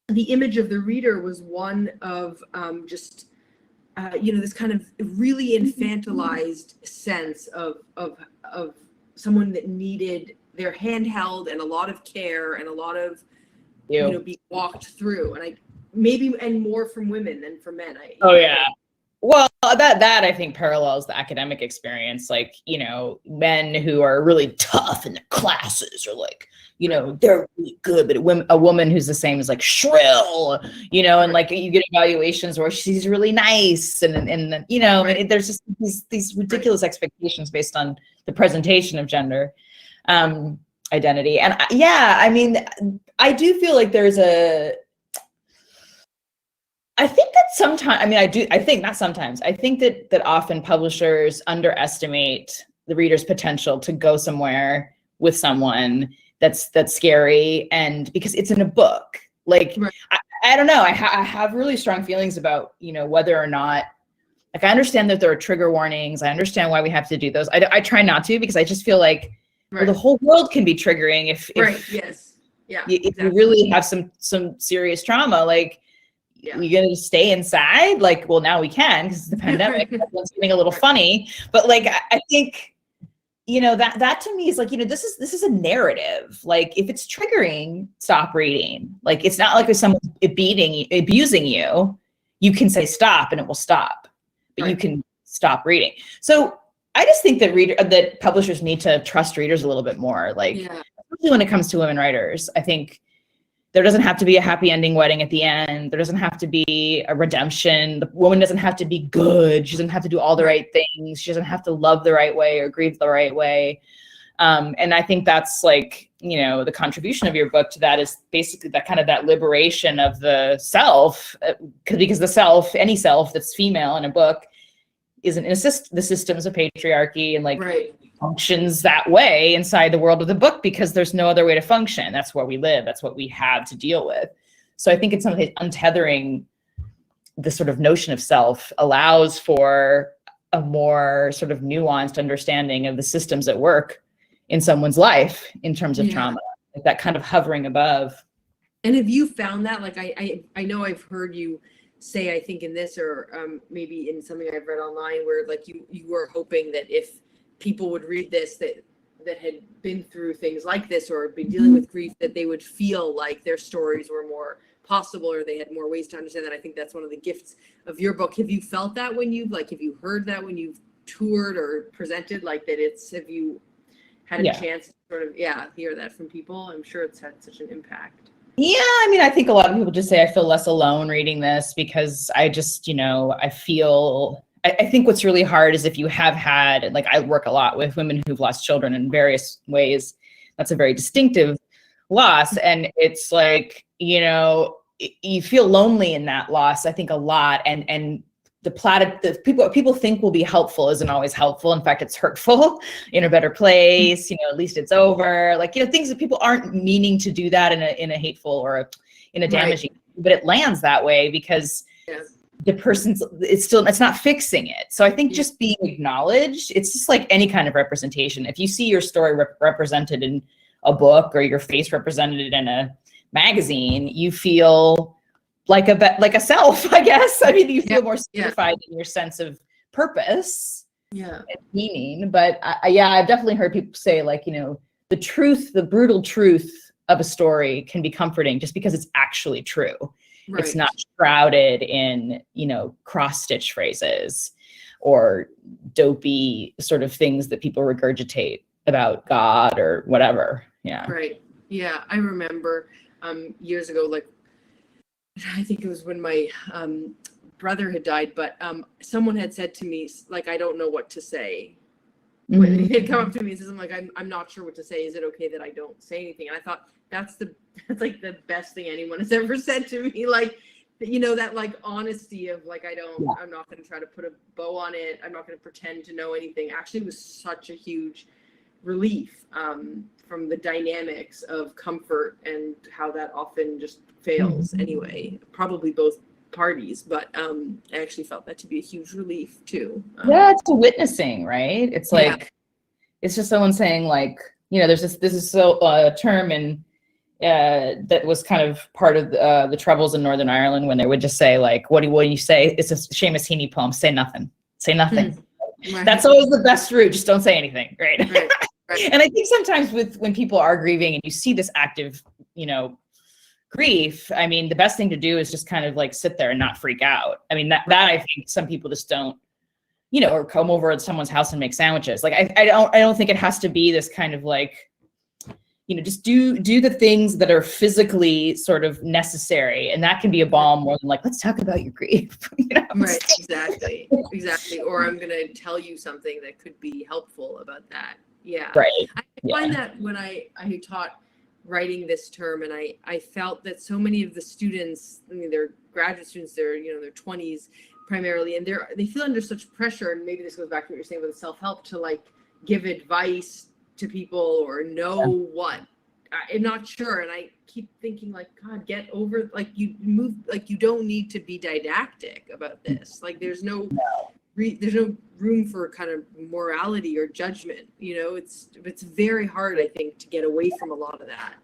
B: the image of the reader was one of you know, this kind of really infantilized sense of someone that needed their hand held and a lot of care and a lot of, you know, being walked through. And more from women than from men.
A: Well, that I think parallels the academic experience. Like, you know, men who are really tough in their classes are like, you know, they're really good, but a woman who's the same is like shrill, you know, and like you get evaluations where she's really nice, and you know, there's just these ridiculous expectations based on the presentation of gender identity. And I mean, I do feel like there's I think that sometimes, I think that often publishers underestimate the reader's potential to go somewhere with someone that's scary, and because it's in a book. Like, I don't know, I have really strong feelings about, you know, whether or not, like, I understand that there are trigger warnings. I understand why we have to do those. I try not to, because I just feel like well, the whole world can be triggering if you really have some serious trauma. Like, you're gonna stay inside? Like, well, now we can because it's the pandemic. Everyone's getting a little funny, but like, I think, you know, that to me is like, you know, this is a narrative. Like, if it's triggering, stop reading. Like, it's not like if someone's abusing you, you can say stop and it will stop, but you can stop reading. So I just think that publishers need to trust readers a little bit more. Like, especially when it comes to women writers, I think there doesn't have to be a happy ending wedding at the end. There doesn't have to be a redemption. The woman doesn't have to be good. She doesn't have to do all the right things. She doesn't have to love the right way or grieve the right way. And I think that's, like, you know, the contribution of your book to that is basically that kind of that liberation of the self, because the self, any self that's female in a book, isn't the systems of patriarchy and like functions that way inside the world of the book because there's no other way to function. That's where we live. That's what we have to deal with. So I think in some ways untethering the sort of notion of self allows for a more sort of nuanced understanding of the systems at work in someone's life in terms of trauma, like that kind of hovering above.
B: And have you found that, like, I know I've heard you say, I think in this, or maybe in something I've read online, where like you were hoping that if people would read this that had been through things like this or been dealing with grief, that they would feel like their stories were more possible or they had more ways to understand that. I think that's one of the gifts of your book. Have you felt that when have you heard that when you've toured or presented, like that have you had a chance to sort of hear that from people? I'm sure it's had such an impact.
A: Yeah, I mean, I think a lot of people just say I feel less alone reading this because I just, you know, I think what's really hard is if you have had, like, I work a lot with women who've lost children in various ways. That's a very distinctive loss. And it's like, you know, you feel lonely in that loss, I think, a lot. And the people think will be helpful isn't always helpful. In fact, it's hurtful. In a better place, you know, at least it's over. Like, you know, things that people aren't meaning to do that in a hateful or in a damaging, but it lands that way because the person's, it's not fixing it. So I think just being acknowledged, it's just like any kind of representation. If you see your story represented in a book or your face represented in a magazine, you feel like a self, I guess. I mean, you feel more solidified in your sense of purpose and meaning. But I've definitely heard people say, like, you know, the brutal truth of a story can be comforting just because it's actually true. It's not shrouded in, cross stitch phrases or dopey sort of things that people regurgitate about God or whatever. Yeah.
B: Right. Yeah. I remember years ago, like, I think it was when my brother had died, but someone had said to me, like, I don't know what to say. When he had come up to me and says, I'm not sure what to say. Is it okay that I don't say anything? And I thought that's like the best thing anyone has ever said to me. Like, that like honesty of like, I'm not going to try to put a bow on it. I'm not going to pretend to know anything. Actually, was such a huge relief from the dynamics of comfort and how that often just fails anyway, probably both parties, but I actually felt that to be a huge relief too.
A: It's a witnessing, right? It's like, it's just someone saying like, there's this is a term in that was kind of part of the troubles in Northern Ireland when they would just say like, what do you say? It's a Seamus Heaney poem. Say nothing. Right. That's always the best route. Just don't say anything. Right. And I think sometimes when people are grieving and you see this active, grief, I mean, the best thing to do is just kind of like sit there and not freak out. I mean, that I think some people just don't, or come over at someone's house and make sandwiches. Like, I don't think it has to be this kind of like, just do the things that are physically sort of necessary. And that can be a balm more than like, let's talk about your grief.
B: Right, exactly. Or I'm going to tell you something that could be helpful about that. Yeah.
A: Right.
B: I find that when I taught writing this term, and I felt that so many of the students, I mean, they're graduate students, they're, their 20s primarily, and they feel under such pressure, and maybe this goes back to what you're saying with self-help, to like give advice to people or know what. I'm not sure. And I keep thinking like, God, get over, like you don't need to be didactic about this. Like there's no room for kind of morality or judgment. It's very hard, I think, to get away from a lot of that.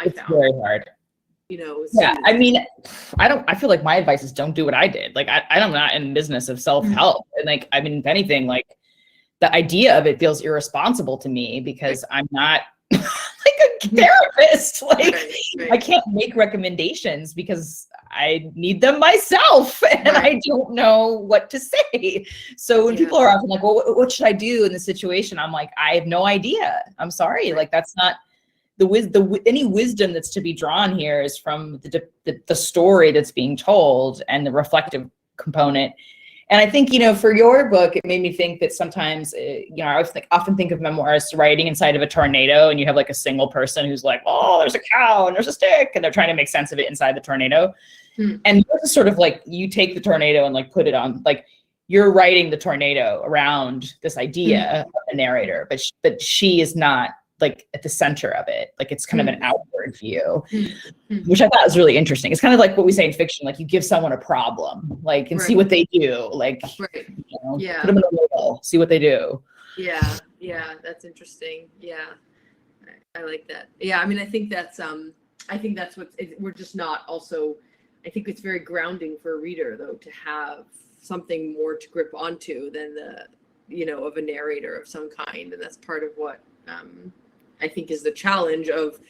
A: It's very hard. I mean, I feel like my advice is don't do what I did. Like I'm not in business of self-help. And like, I mean, if anything, like the idea of it feels irresponsible to me because I'm not like a therapist. Like I can't make recommendations because I need them myself and I don't know what to say. So when people are often like, well, what should I do in this situation? I'm like, I have no idea. I'm sorry. Like that's not any wisdom that's to be drawn here is from the story that's being told and the reflective component. And I think, for your book, it made me think that sometimes, I often think of memoirs writing inside of a tornado, and you have like a single person who's like, oh, there's a cow and there's a stick, and they're trying to make sense of it inside the tornado. And it's sort of like you take the tornado and like put it on, like you're writing the tornado around this idea of a narrator, but she is not like at the center of it. Like it's kind of an outward view, which I thought was really interesting. It's kind of like what we say in fiction, like you give someone a problem, like, and see what they do. Like, put them in a role, see what they do.
B: Yeah. That's interesting. Yeah. I like that. Yeah. I mean, I think that's we're just not also, I think it's very grounding for a reader though, to have something more to grip onto than of a narrator of some kind. And that's part of what, I think is the challenge of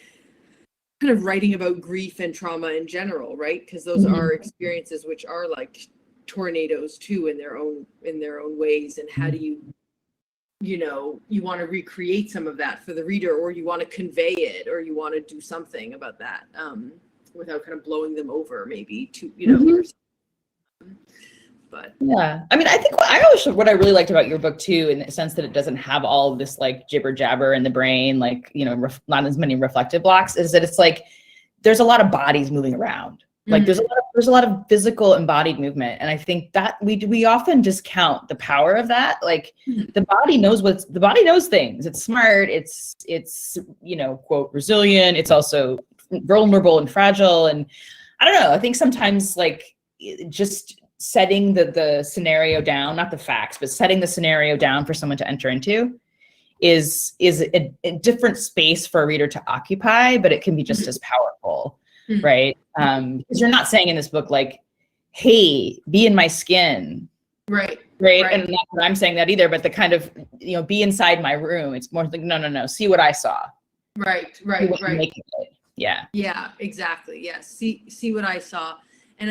B: kind of writing about grief and trauma in general, right? Because those are experiences which are like tornadoes too in their own ways. And how do you want to recreate some of that for the reader, or you want to convey it, or you want to do something about that without kind of blowing them over, maybe to But
A: yeah, I mean, I think what I really liked about your book too, in the sense that it doesn't have all of this like jibber jabber in the brain, like, not as many reflective blocks, is that it's like, there's a lot of bodies moving around. Like there's a lot of physical embodied movement. And I think that we often discount the power of that. Like the body knows things. It's smart. It's quote, resilient. It's also vulnerable and fragile. And I don't know, I think sometimes like just setting the scenario down, not the facts, but setting the scenario down for someone to enter into is a different space for a reader to occupy, but it can be just as powerful, right? Because you're not saying in this book, like, hey, be in my skin. Right. And not that I'm saying that either, but the kind of, be inside my room. It's more like, no, see what I saw.
B: Right.
A: Yeah.
B: Yeah, exactly. Yes. See what I saw. And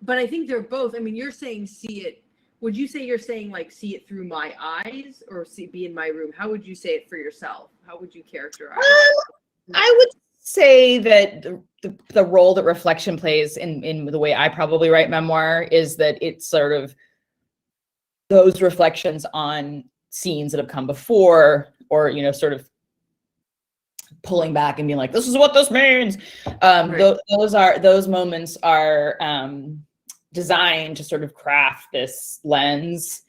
B: but I think they're both. I mean, you're saying see it. Would you say you're saying like see it through my eyes or be in my room? How would you say it for yourself? How would you characterize it?
A: I would say that the role that reflection plays in the way I probably write memoir is that it's sort of those reflections on scenes that have come before, or, you know, sort of pulling back and being like, this is what this means.
B: Right.
A: Those moments are designed to sort of craft this lens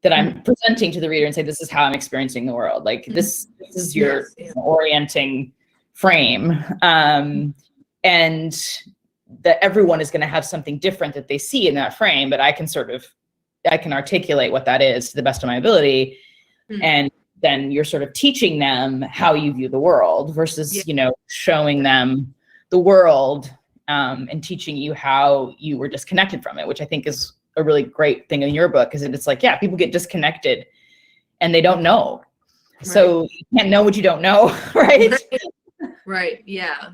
A: that I'm presenting to the reader and say, this is how I'm experiencing the world. Like this is your orienting frame. And that everyone is going to have something different that they see in that frame, but I can articulate what that is to the best of my ability. And then you're sort of teaching them how you view the world versus, you know, showing them the world and teaching you how you were disconnected from it, which I think is a really great thing in your book, is that it's like, yeah, people get disconnected and they don't know. Right. So you can't know what you don't know, right?
B: Right. Yeah.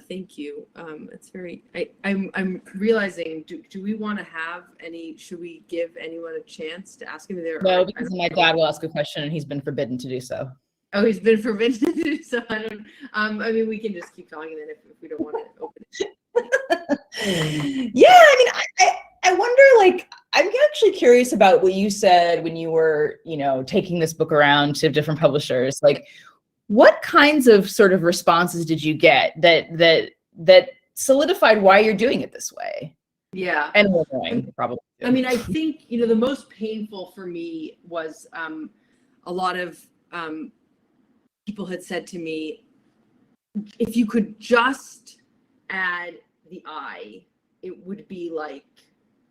B: Thank you. It's very. I'm realizing. Do we want to have any? Should we give anyone a chance to ask him there?
A: No, because my dad will ask a question and he's been forbidden to do so.
B: Oh, he's been forbidden to do so. I don't. I mean, we can just keep talking then if we don't want to open it.
A: Yeah, I mean, I wonder, like, I'm actually curious about what you said when you were, you know, taking this book around to different publishers. Like, what kinds of sort of responses did you get that solidified why you're doing it this way?
B: Yeah.
A: And we're going, probably.
B: I mean, I think, you know, the most painful for me was a lot of people had said to me, if you could just add the I, it would be like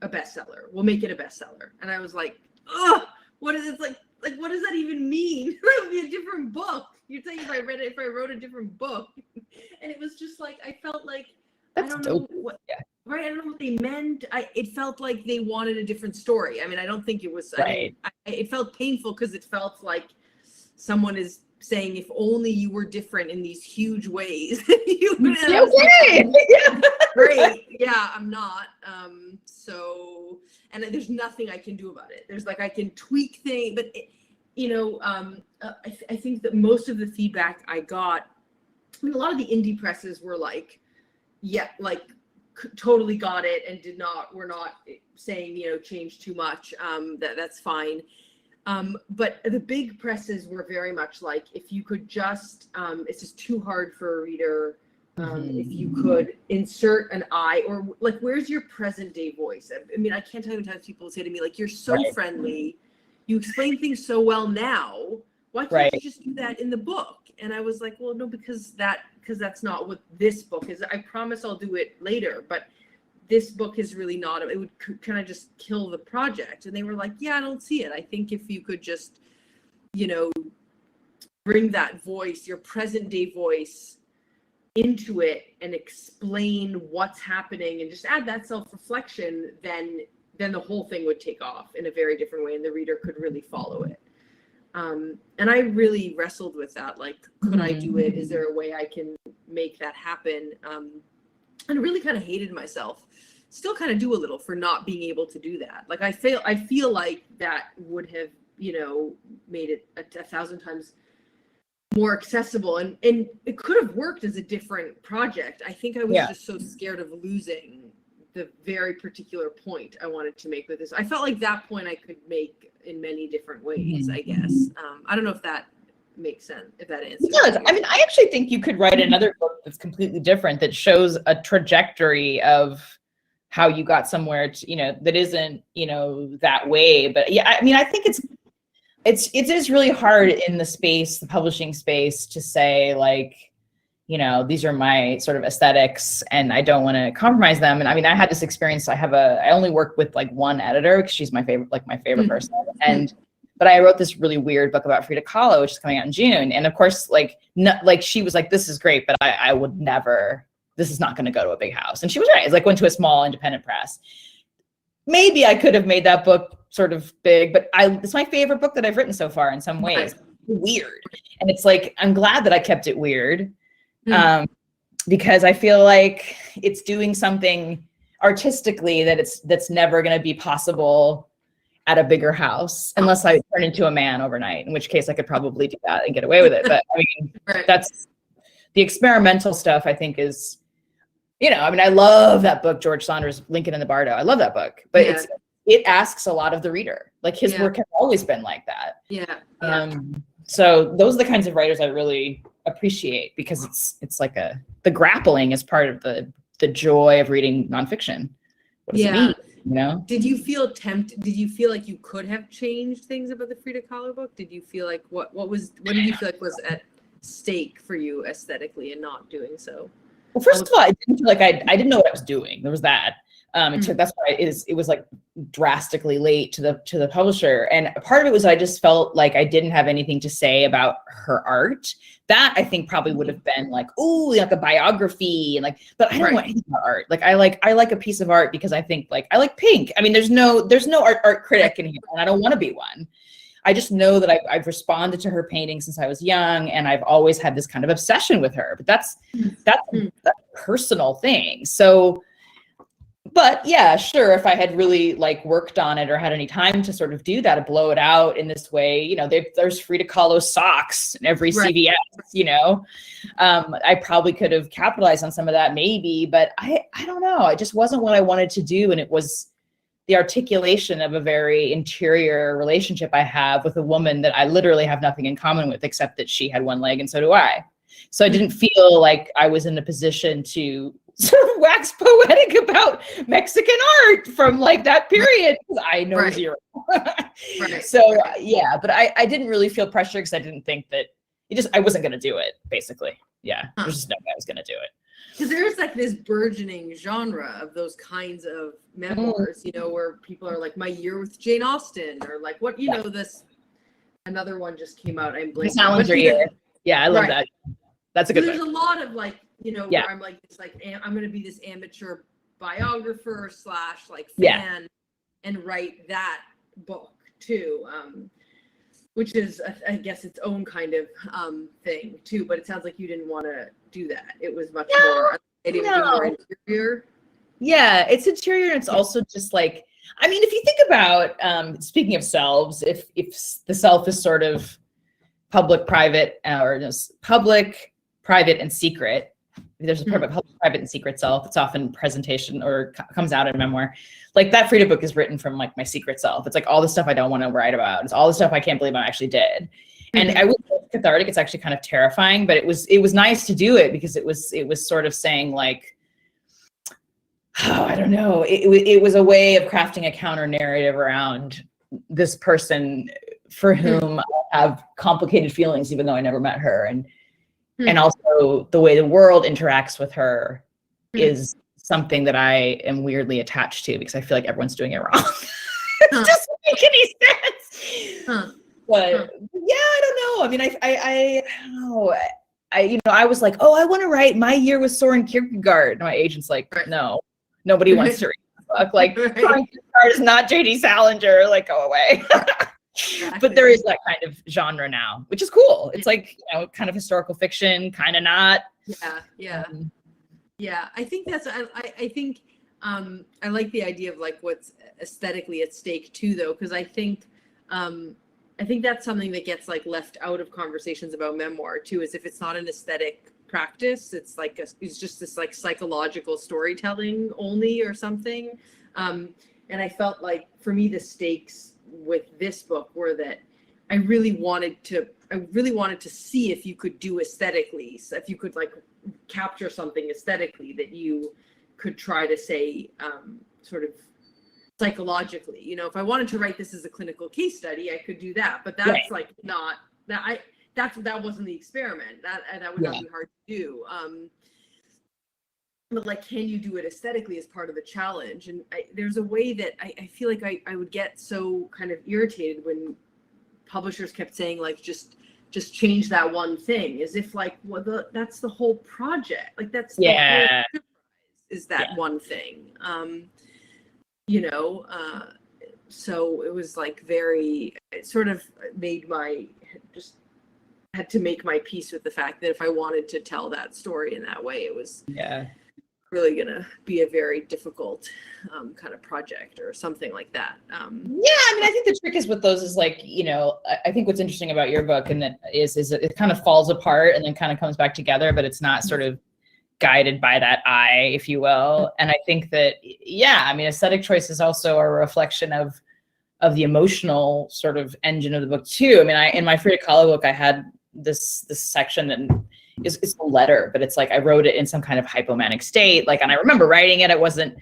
B: a bestseller. We'll make it a bestseller. And I was like, ugh, what is it like what does that even mean? That would be a different book. You're saying if I wrote a different book. And it was just like, I felt like,
A: that's
B: I don't
A: dope.
B: know what,
A: yeah.
B: Right. I don't know what they meant. It felt like they wanted a different story. I mean, I don't think it was,
A: right.
B: It felt painful because it felt like someone is saying, if only you were different in these huge ways. You would have
A: okay.
B: yeah. Great. Yeah, I'm not. So, and there's nothing I can do about it. There's like, I can tweak things, but you know, I think that most of the feedback I got, I mean, a lot of the indie presses were like, yeah, like totally got it and we're not saying, you know, change too much. That's fine. But the big presses were very much like, if you could just, it's just too hard for a reader. If you could insert an I, or like, where's your present day voice? I mean, I can't tell you how many times people say to me, like, you're so friendly. You explain things so well now. Why can't you just do that in the book? And I was like, well, no, because that's not what this book is. I promise I'll do it later, but this book is really not, it would kind of just kill the project. And they were like, yeah, I don't see it. I think if you could just, you know, bring that voice, your present day voice into it and explain what's happening and just add that self-reflection, then the whole thing would take off in a very different way and the reader could really follow it. And I really wrestled with that. Like, could I do it? Is there a way I can make that happen? And really kind of hated myself. Still kind of do a little for not being able to do that. Like, I feel like that would have, you know, made it a 1,000 times more accessible. And it could have worked as a different project. I think I was just so scared of losing the very particular point I wanted to make with this. I felt like that point I could make in many different ways, I guess. I don't know if that makes sense, if that answers.
A: It does. I mean, I actually think you could write another book that's completely different, that shows a trajectory of how you got somewhere to, you know, that isn't, you know, that way. But yeah, I mean, I think it is really hard in the publishing space, to say, like, you know, these are my sort of aesthetics and I don't want to compromise them. And I mean, I had this experience. I only worked with like one editor because she's my favorite person. But I wrote this really weird book about Frida Kahlo, which is coming out in June. And of course, like she was like, this is great, but I would never, this is not going to go to a big house. And she was right. It's like, went to a small independent press. Maybe I could have made that book sort of big, but it's my favorite book that I've written so far in some ways. Weird. And it's like, I'm glad that I kept it weird. because I feel like it's doing something artistically that's never going to be possible at a bigger house, unless I turn into a man overnight, in which case I could probably do that and get away with it. But I mean, that's the experimental stuff, I think, is, I mean, I love that book, George Saunders, Lincoln and the Bardo. I love that book, but it asks a lot of the reader. Like his work has always been like that. So those are the kinds of writers I really appreciate, because it's like the grappling is part of the joy of reading nonfiction. What does it mean?
B: Did you feel tempted? Did you feel like you could have changed things about the Frida Kahlo book? Did you feel like what did you feel like was at stake for you aesthetically in not doing so?
A: Well, first of all, I didn't feel like I didn't know what I was doing. There was that. That's why it was like drastically late to the publisher. And part of it was I just felt like I didn't have anything to say about her art. That I think probably would have been like, ooh, like a biography, and like, but I don't want anything about art. Like I like a piece of art because I think like I like pink. I mean, there's no art critic in here, and I don't want to be one. I just know that I've responded to her painting since I was young, and I've always had this kind of obsession with her. But that's a personal thing. So, but yeah, sure, if I had really like worked on it or had any time to sort of do that, to blow it out in this way, there's Frida Kahlo socks in every CVS, I probably could have capitalized on some of that maybe, but I don't know. It just wasn't what I wanted to do. And it was the articulation of a very interior relationship I have with a woman that I literally have nothing in common with, except that she had one leg and so do I. So I didn't feel like I was in a position to sort of wax poetic about Mexican art from like that period, because I know zero. So yeah, but I didn't really feel pressure, because I didn't think that I wasn't going to do it, basically. Yeah, there's just no way I was going to do it.
B: Because there's like this burgeoning genre of those kinds of memoirs, where people are like, my year with Jane Austen, or like what, this, another one just came out. I'm blanking.
A: Salinger year. Yeah, I love that. That's a good
B: There's
A: book.
B: a lot of like, where I'm like, it's like, I'm going to be this amateur biographer / like fan and write that book too. Which is, I guess, its own kind of thing too. But it sounds like you didn't want to do that. It was much more interior.
A: Yeah, it's interior, and it's also just like, I mean, if you think about, speaking of selves, if the self is sort of public, private, or just public, private, and secret. There's a public, private, and secret self. It's often presentation or comes out in a memoir. Like that Frida book is written from like my secret self. It's like all the stuff I don't want to write about. It's all the stuff I can't believe I actually did. And I was cathartic. It's actually kind of terrifying, but it was nice to do it, because it was sort of saying like, I don't know. It was a way of crafting a counter narrative around this person for whom I have complicated feelings, even though I never met her. And also the way the world interacts with her is something that I am weirdly attached to, because I feel like everyone's doing it wrong. It doesn't make any sense. But yeah, I don't know. I mean, I don't know. I was like, I want to write my year with Soren Kierkegaard. And my agent's like, no, nobody wants to read that book. Like, Soren Kierkegaard is not J.D. Salinger. Like, go away. But there is that kind of genre now, which is cool. It's like, kind of historical fiction, kind of not.
B: Yeah. I think that's, I think, I like the idea of like what's aesthetically at stake too, though, because I think that's something that gets like left out of conversations about memoir too, is if it's not an aesthetic practice, it's like it's just this like psychological storytelling only or something. And I felt like for me, the stakes with this book were that I really wanted to see if you could do aesthetically, so if you could like capture something aesthetically that you could try to say sort of psychologically. If I wanted to write this as a clinical case study, I could do that, but that's like not that that wasn't the experiment. That would not be hard to do. But like, can you do it aesthetically as part of the challenge? And there's a way that I feel like I would get so kind of irritated when publishers kept saying like, just change that one thing, as if like, that's the whole project. Like that's the whole is that one thing. So it was like it sort of made my just had to make my peace with the fact that if I wanted to tell that story in that way, it was really gonna be a very difficult kind of project or something like that.
A: Yeah, I mean, I think the trick is with those is like, you know, I think what's interesting about your book and that is it kind of falls apart and then kind of comes back together, but it's not sort of guided by that eye, if you will. And I think that, yeah, I mean, aesthetic choice is also a reflection of the emotional sort of engine of the book too. I mean, in my Frida Kahlo book, I had this section and it's a letter, but it's like I wrote it in some kind of hypomanic state. Like, and I remember writing it, I wasn't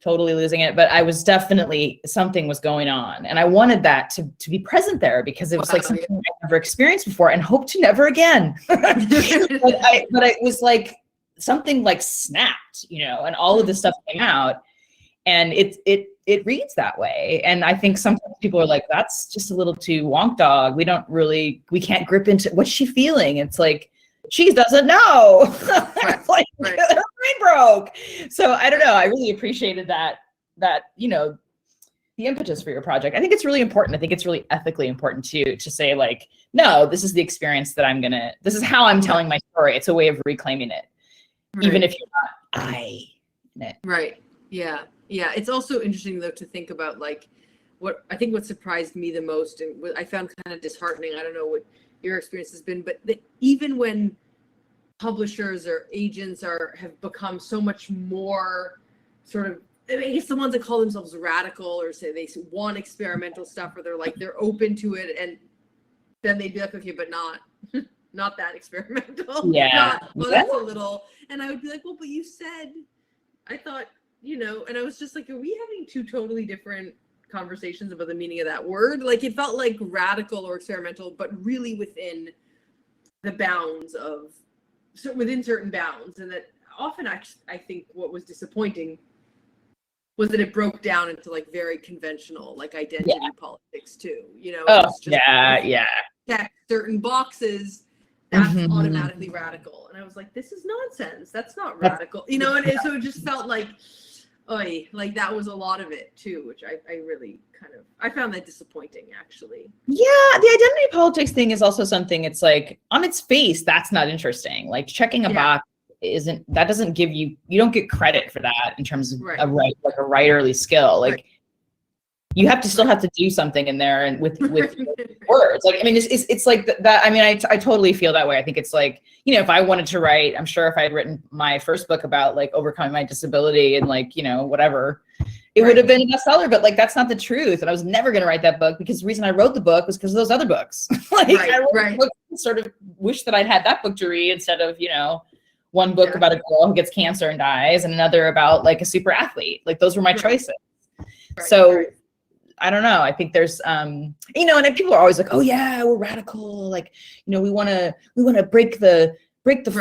A: totally losing it, but I was definitely, something was going on. And I wanted that to be present there because it was like something I never experienced before and hope to never again. but it was like something like snapped, you know, and all of this stuff came out and it reads that way. And I think sometimes people are like, that's just a little too wonk dog. We can't grip into what's she feeling. It's like, she doesn't know. Like, her brain broke. So I don't know. I really appreciated that, you know, the impetus for your project. I think it's really important. I think it's really ethically important to say like, no, this is the experience that this is how I'm telling my story. It's a way of reclaiming it. Even if you're not I in it.
B: Right. Yeah. Yeah. It's also interesting though to think about like what surprised me the most and what I found kind of disheartening. I don't know what your experience has been, but even when publishers or agents have become so much more sort of, I mean, I guess the ones that call themselves radical or say they want experimental stuff or they're open to it, and then they'd be like, okay, but not that experimental.
A: Yeah.
B: That's a little, and I would be like, well, but you said, I thought, you know, and I was just like, are we having two totally different conversations about the meaning of that word? Like it felt like radical or experimental, but really within the bounds of, so within certain bounds. And that often I think what was disappointing was that it broke down into like very conventional, like identity politics too, you know?
A: Oh,
B: just check certain boxes, that's automatically radical. And I was like, this is nonsense. That's not radical, you know? And so it just felt like, like that was a lot of it too, which I really I found that disappointing actually.
A: Yeah, the identity politics thing is also something, it's like on its face, that's not interesting. Like checking a box doesn't give you don't get credit for that in terms of a writerly skill. Like you still have to do something in there and with words. Like, I mean, it's like that. I mean, I totally feel that way. I think it's like, you know, if I wanted to write, I'm sure if I had written my first book about like overcoming my disability and like, you know, whatever, it would have been a bestseller, but like, that's not the truth. And I was never going to write that book because the reason I wrote the book was because of those other books. Like I wrote the book and sort of wish that I'd had that book to read instead of, you know, one book about a girl who gets cancer and dies and another about like a super athlete. Like those were my choices. I don't know. I think there's, you know, and people are always like, oh yeah, we're radical. Like, you know, we want to break the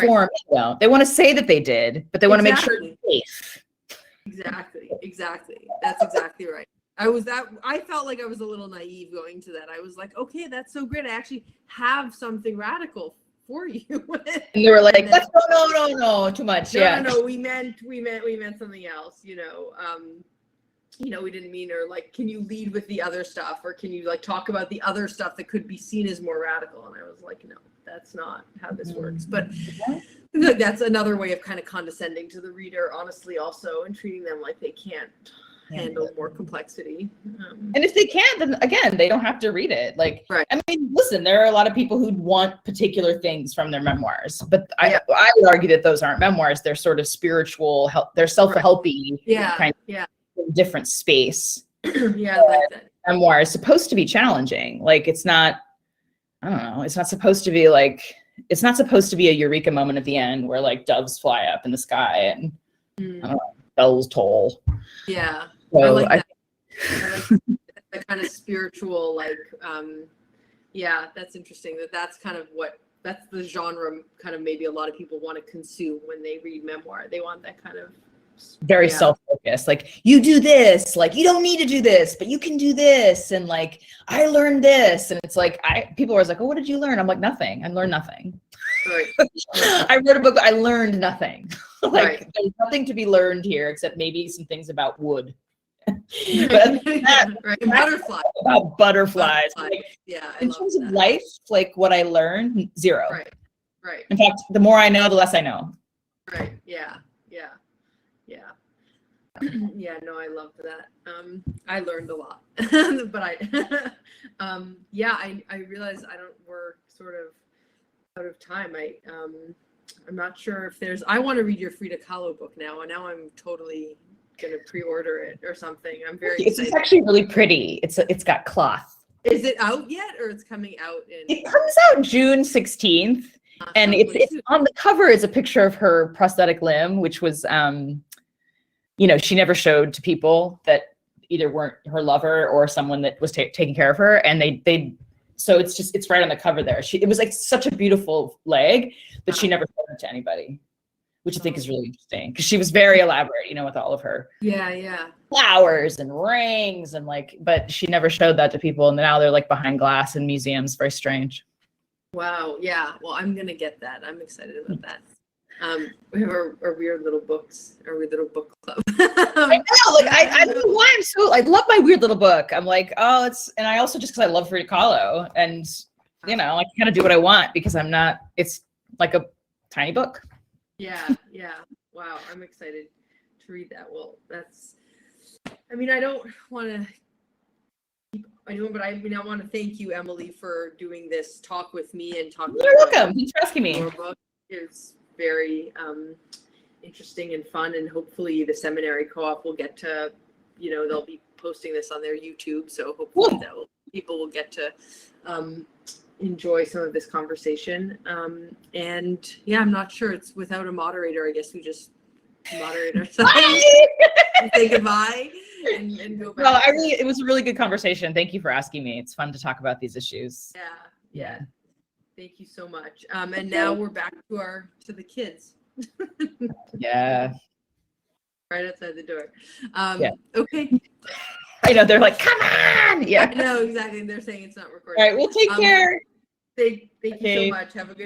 A: form. Well, they want to say that they did, but they want to make sure it's safe.
B: Exactly. That's exactly right. I felt like I was a little naive going to that. I was like, okay, that's so great. I actually have something radical for you. And
A: they were like, no, too much.
B: No, we meant something else, you know. You know, we didn't mean, or like, can you lead with the other stuff, or can you like talk about the other stuff that could be seen as more radical? And I was like, no, that's not how this works. But I feel like that's another way of kind of condescending to the reader, honestly, also, and treating them like they can't handle more complexity.
A: And if they can't, then again, they don't have to read it. Like, I mean, listen, there are a lot of people who want particular things from their memoirs, but I would argue that those aren't memoirs. They're sort of spiritual help. They're self-helpy kind of different space. Memoir is supposed to be challenging. Like it's not, I don't know, it's not supposed to be a eureka moment at the end where like doves fly up in the sky and I don't know, bells toll.
B: Yeah.
A: So
B: I like that. I like the kind of spiritual, like that's interesting. That's kind of that's the genre kind of maybe a lot of people want to consume when they read memoir. They want that kind of
A: very self-focused, like you do this, like you don't need to do this, but you can do this, and like I learned this, and it's like people are always like, oh, what did you learn? I'm like, nothing. I learned nothing. I wrote a book, I learned nothing. Like there's nothing to be learned here except maybe some things about wood But
B: right. Butterfly.
A: about butterflies. Like,
B: Yeah.
A: in terms of life, like what I learned, zero.
B: Right. Right.
A: In fact, the more I know, the less I know.
B: Right. Yeah. Yeah. Yeah. Yeah. No, I loved that. I learned a lot, but I realized we're sort of out of time. I'm not sure if I want to read your Frida Kahlo book now, and now I'm totally gonna pre-order it or something. I'm very excited.
A: It's actually really pretty. It's got cloth.
B: Is it out yet, or it's coming out in?
A: It comes out June 16th, and it's on the cover is a picture of her prosthetic limb, which was she never showed to people that either weren't her lover or someone that was taking care of her, and so it's right on the cover there. It was like such a beautiful leg that she never showed it to anybody, which I think is really interesting because she was very elaborate, with all of her flowers and rings and but she never showed that to people, and now they're like behind glass in museums. Very strange. Wow. Yeah. Well, I'm gonna get that. I'm excited about that. We have our weird little books, our weird little book club. I know, I don't know why I love my weird little book. I'm like, and I also just because I love Frida Kahlo, and I kind of do what I want because it's like a tiny book. Yeah. Wow. I'm excited to read that. Well, I don't want to keep doing, but I want to thank you, Emily, for doing this talk with me and talking. You're welcome. Thanks for asking me. It's very interesting and fun, and hopefully the Seminary Co-op will get to, they'll be posting this on their YouTube, so hopefully people will get to enjoy some of this conversation. And I'm not sure, it's without a moderator. I guess we just moderate ourselves and say goodbye and go back. Well, it was a really good conversation. Thank you for asking me. It's fun to talk about these issues. Yeah. Thank you so much. And now we're back to the kids. Yeah. Right outside the door. Okay. I know, they're like, come on. Yeah. I know, exactly. They're saying it's not recording. All right, well, take care. Thank you so much. Have a good